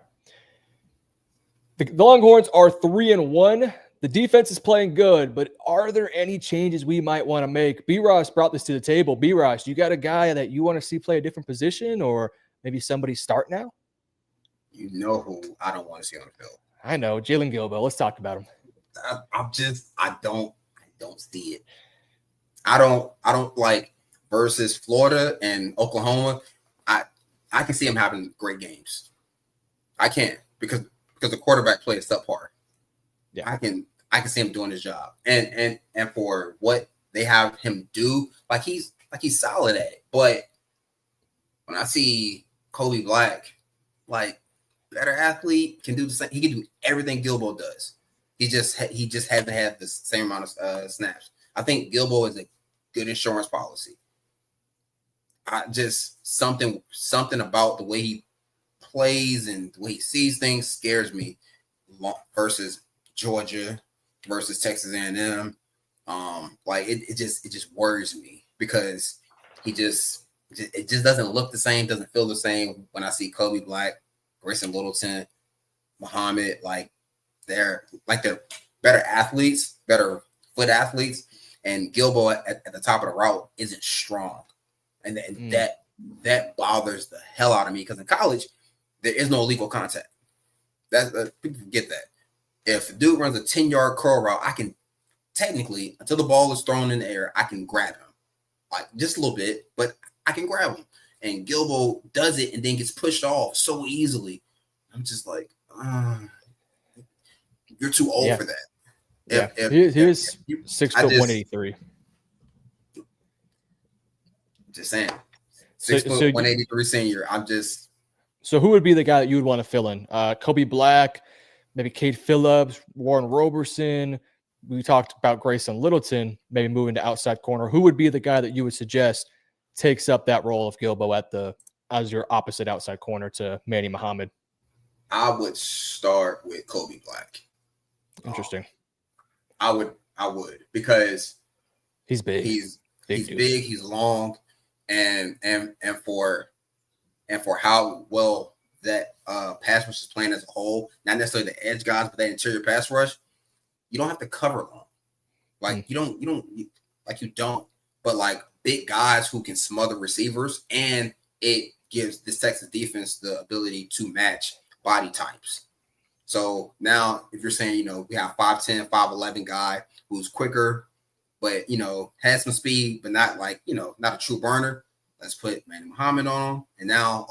The Longhorns are 3-1. The defense is playing good, but are there any changes we might want to make? B-Ross brought this to the table. B-Ross, you got a guy that you want to see play a different position, or maybe somebody start now? You know who I don't want to see on the field. I know, Jalen Gilbo. Let's talk about him. I don't see it. I don't like versus Florida and Oklahoma. I can see him having great games. I can because the quarterback play is subpar. Yeah, I can see him doing his job, and for what they have him do, like he's solid at it. But when I see Kobe Black, like better athlete, can do the same. He can do everything Gilbo does. He just hasn't had the same amount of snaps. I think Gilbo is a good insurance policy. I just something about the way he plays and the way he sees things scares me versus Georgia versus Texas A&M. Like it just worries me because it just doesn't look the same, doesn't feel the same when I see Kobe Black, Grayson Littleton, Muhammad. Like they're better athletes, better foot athletes, and Gilbo at the top of the route isn't strong, and that bothers the hell out of me because in college there is no illegal contact. People forget that. If a dude runs a 10-yard curl route, I can technically, until the ball is thrown in the air, I can grab him, like just a little bit, but I can grab him. And Gilbo does it and then gets pushed off so easily. I'm just like, you're too old for that. He is 6 foot 183. Just saying, 6 foot 183 senior. So who would be the guy that you would want to fill in? Kobe Black, maybe Cade Phillips, Warren Roberson. We talked about Grayson Littleton, maybe moving to outside corner. Who would be the guy that you would suggest takes up that role of Gilbo as your opposite outside corner to Manny Muhammad? I would start with Kobe Black. Interesting. I would because he's big. He's big. He's long, and for how well pass rush is playing as a whole, not necessarily the edge guys, but that interior pass rush, you don't have to cover long. Like you don't, but like big guys who can smother receivers, and it gives this Texas defense the ability to match body types. So now if you're saying, we have 5'10", 5'11" guy who's quicker, but, has some speed, but not like, not a true burner. Let's put Manny Muhammad on him. And now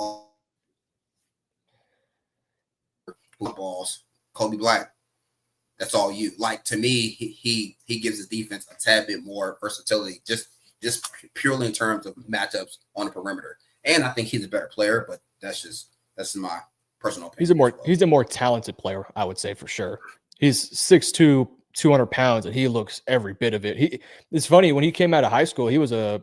balls, Kobe Black. That's all you. Like, to me, he gives his defense a tad bit more versatility, just purely in terms of matchups on the perimeter. And I think he's a better player, but that's my personal opinion. He's a more talented player, I would say, for sure. He's 6'2", 200 pounds, and he looks every bit of it. It's funny, when he came out of high school, he was a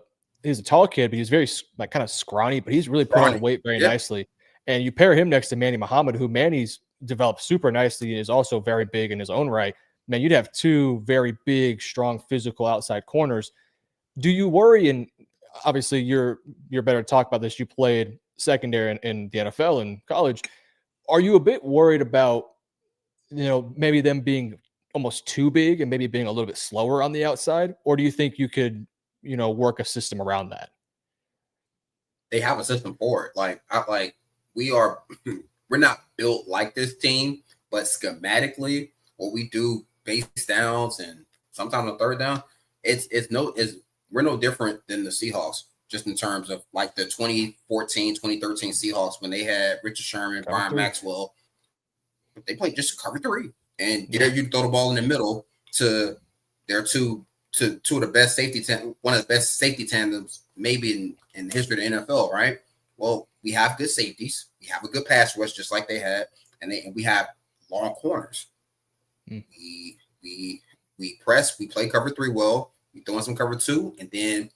tall kid, but he was very like kind of scrawny, but he's really put on weight very nicely. And you pair him next to Manny Muhammad, who Manny's developed super nicely and is also very big in his own right. Man, you'd have two very big, strong, physical outside corners. Do you worry? And obviously, you're better to talk about this. You played secondary in the NFL and college. Are you a bit worried about, maybe them being almost too big and maybe being a little bit slower on the outside? Or do you think you could, work a system around that? They have a system for it. We're not built like this team, but schematically, what we do base downs and sometimes a third down, we're no different than the Seahawks, just in terms of like the 2014, 2013 Seahawks when they had Richard Sherman, Brian Maxwell. But they played just cover three, and you throw the ball in the middle to their two of the best one of the best safety tandems maybe in the history of the NFL, right? Well, we have good safeties. We have a good pass rush, just like they had, and we have long corners. We press, we play cover three well. We throw in some cover two, and then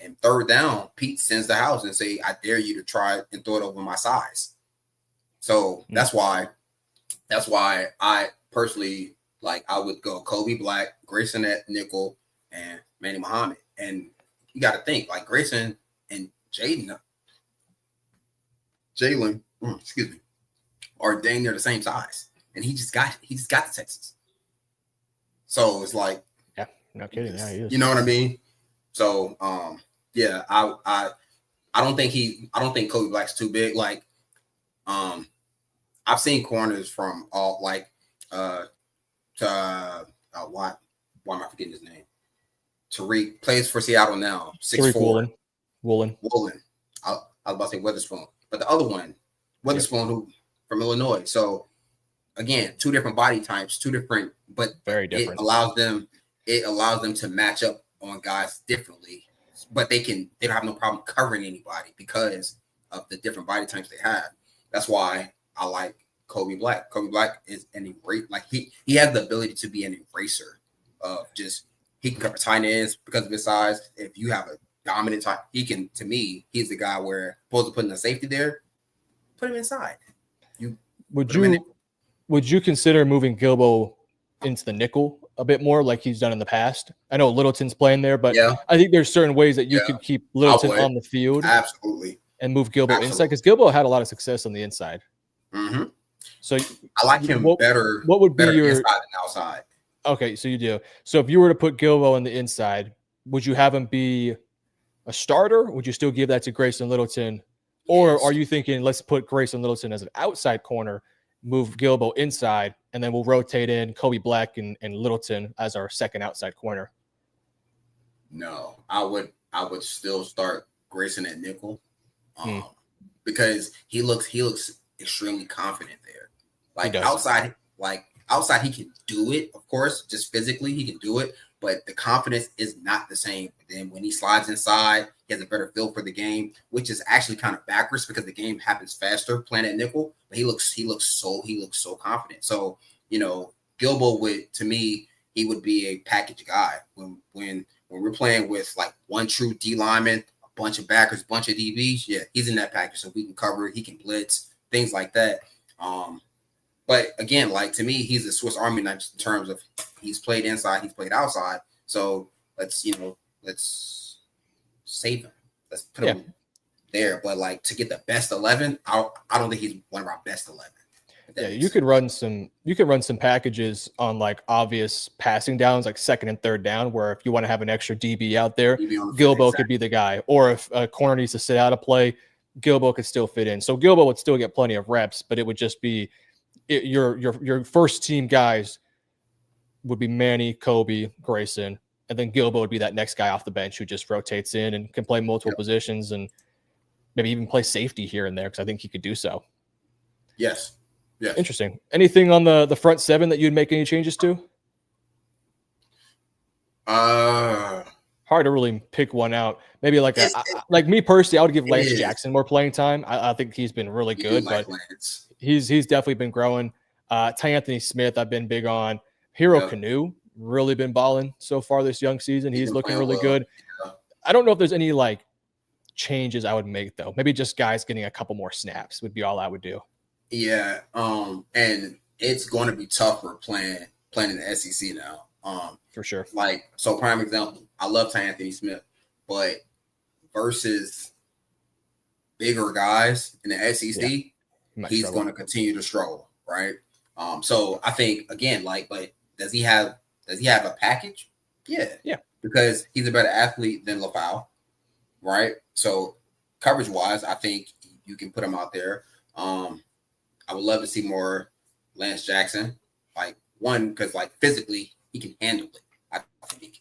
in third down, Pete sends the house and say, "I dare you to try and throw it over my size." So that's why I personally I would go Kobe Black, Grayson at nickel, and Manny Muhammad. And you got to think like Grayson and Jalen, are dang near the same size, and he just got the Texas. So it's like, yeah, no kidding, yeah, he is. You know what I mean? So yeah, I don't think Kobe Black's too big. Like, I've seen corners from all why am I forgetting his name? Tariq plays for Seattle now. 6'4". Woolen. I was about to say Witherspoon, but the other one, Witherspoon, who from Illinois. So again, two different body types, but very different. It allows them to match up on guys differently, but they don't have no problem covering anybody because of the different body types they have. That's why I like Kobe Black. Kobe Black is an eraser. Like he has the ability to be an eraser of just, he can cover tight ends because of his size. If you have a dominant tight, he's the guy where opposed to putting a safety there, put him inside. Would you consider moving Gilbo into the nickel a bit more like he's done in the past? I know Littleton's playing there, but I think there's certain ways that you could keep Littleton on the field. Absolutely. And move Gilbo inside, because Gilbo had a lot of success on the inside. Mm-hmm. So I like him better. What would be your inside than outside? Okay, so you do. So if you were to put Gilbo on the inside, would you have him be a starter? Would you still give that to Grayson Littleton? Or are you thinking, let's put Grayson Littleton as an outside corner, move Gilbo inside, and then we'll rotate in Kobe Black and Littleton as our second outside corner? No, I would still start Grayson at nickel, because he looks extremely confident there. Like outside he can do it, of course, just physically he can do it, but the confidence is not the same. Then when he slides inside, he has a better feel for the game, which is actually kind of backwards because the game happens faster playing at nickel. But he looks so confident. So Gilbo he would be a package guy when we're playing with like one true D lineman, a bunch of backers, bunch of DBs. Yeah, he's in that package, so we can cover, he can blitz, things like that. But again, like to me, he's a Swiss Army knife in terms of he's played inside, he's played outside. So let's save him. Let's put him there. But like to get the best 11, I don't think he's one of our best 11. Yeah, you could run some packages on like obvious passing downs, like second and third down, where if you want to have an extra DB out there, Gilbo could be the guy. Or if a corner needs to sit out a play, Gilbo could still fit in. So Gilbo would still get plenty of reps, but it would just be your first team guys would be Manny, Kobe, Grayson, and then Gilbo would be that next guy off the bench who just rotates in and can play multiple positions and maybe even play safety here and there because I think he could do so. Yes. Yeah. Interesting. Anything on the front seven that you'd make any changes to? Hard to really pick one out. Maybe like like me personally, I would give Lance Jackson more playing time. I think he's been really good, but he's definitely been growing. Anthony Smith, I've been big on. Hero Canoe, really been balling so far this young season. He's looking really good. Yeah. I don't know if there's any like changes I would make though. Maybe just guys getting a couple more snaps would be all I would do. Yeah, and it's going to be tougher playing in the SEC now. For sure. Like, so prime example, I love Anthony Smith, but versus bigger guys in the SEC, he's going to continue to struggle, right? So I think again, like, but does he have a package? Yeah, because he's a better athlete than LaFau, right? So coverage wise, I think you can put him out there. I would love to see more Lance Jackson. Like, one, because like physically he can handle it, I think.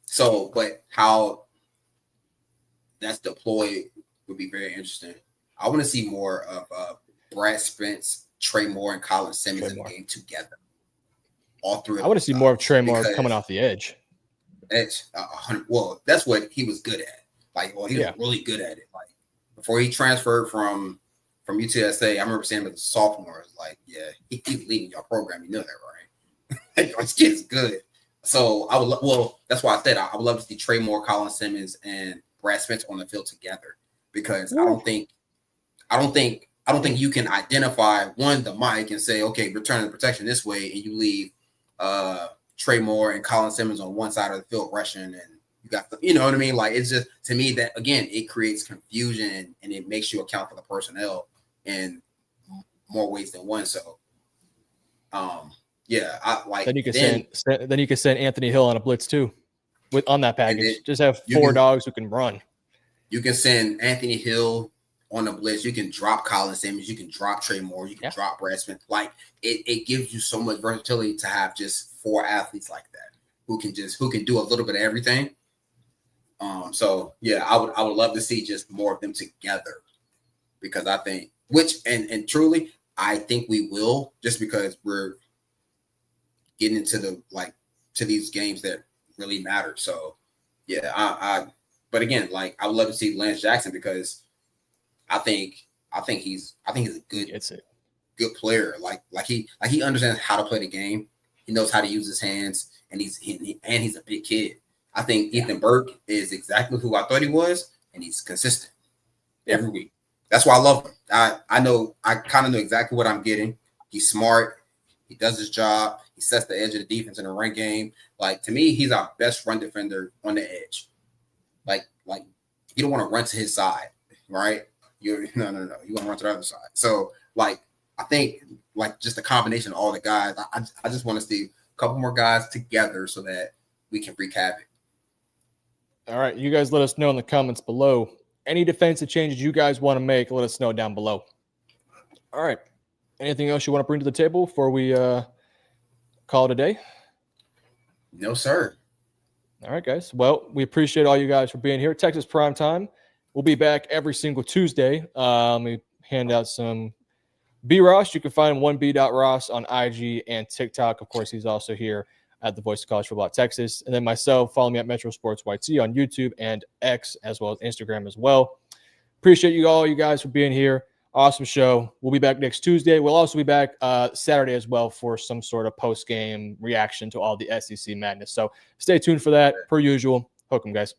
So, but how that's deployed would be very interesting. I want to see more of Brad Spence, Trey Moore, and Colin Simmons in the game together. All three. I want to see more of Trey Moore coming off the edge. Well, that's what he was good at. Like, well, he was really good at it. Like before he transferred from UTSA, I remember seeing him as a sophomore. Like, yeah, he's leading your program. You know that, right? This kid's good. So I would. Well, that's why I said I would love to see Trey Moore, Colin Simmons, and Brad Spence on the field together because I don't think you can identify the mic and say, okay, return the protection this way, and you leave Trey Moore and Colin Simmons on one side of the field rushing, and you got you know what I mean? Like, it's just, to me, that again, it creates confusion and it makes you account for the personnel in more ways than one. So, yeah, I like. Then you can send Anthony Hill on a blitz too, on that package. Just have four dogs who can run. You can send Anthony Hill on the blitz. You can drop Colin Simmons. You can drop Trey Moore. You can drop Brad Smith. Like, it gives you so much versatility to have just four athletes like that who can do a little bit of everything. So yeah, I would love to see just more of them together because I think, and truly, I think we will, just because we're getting into to these games that really matter. So yeah, but again, like, I would love to see Lance Jackson because I think he's a good player. Like he understands how to play the game. He knows how to use his hands, and he's a big kid. I think Ethan Burke is exactly who I thought he was, and he's consistent every week. That's why I love him. I kind of know exactly what I'm getting. He's smart. He does his job. He sets the edge of the defense in the run game. Like, to me, he's our best run defender on the edge. Like you don't want to run to his side, right? No. You want to run to the other side. So, like, I think, like, just a combination of all the guys. I just want to see a couple more guys together so that we can wreak havoc. All right, you guys let us know in the comments below. Any defensive changes you guys want to make, let us know down below. All right. Anything else you want to bring to the table before we call it a day? No, sir. All right, guys. Well, we appreciate all you guys for being here. Texas Primetime. We'll be back every single Tuesday. We hand out some B-Ross. You can find 1B.Ross on IG and TikTok. Of course, he's also here at the Voice of College Football Texas. And then myself, follow me at Metro Sports YT on YouTube and X, as well as Instagram as well. Appreciate you guys for being here. Awesome show. We'll be back next Tuesday. We'll also be back Saturday as well for some sort of post-game reaction to all the SEC madness. So stay tuned for that, per usual. Hook 'em, guys.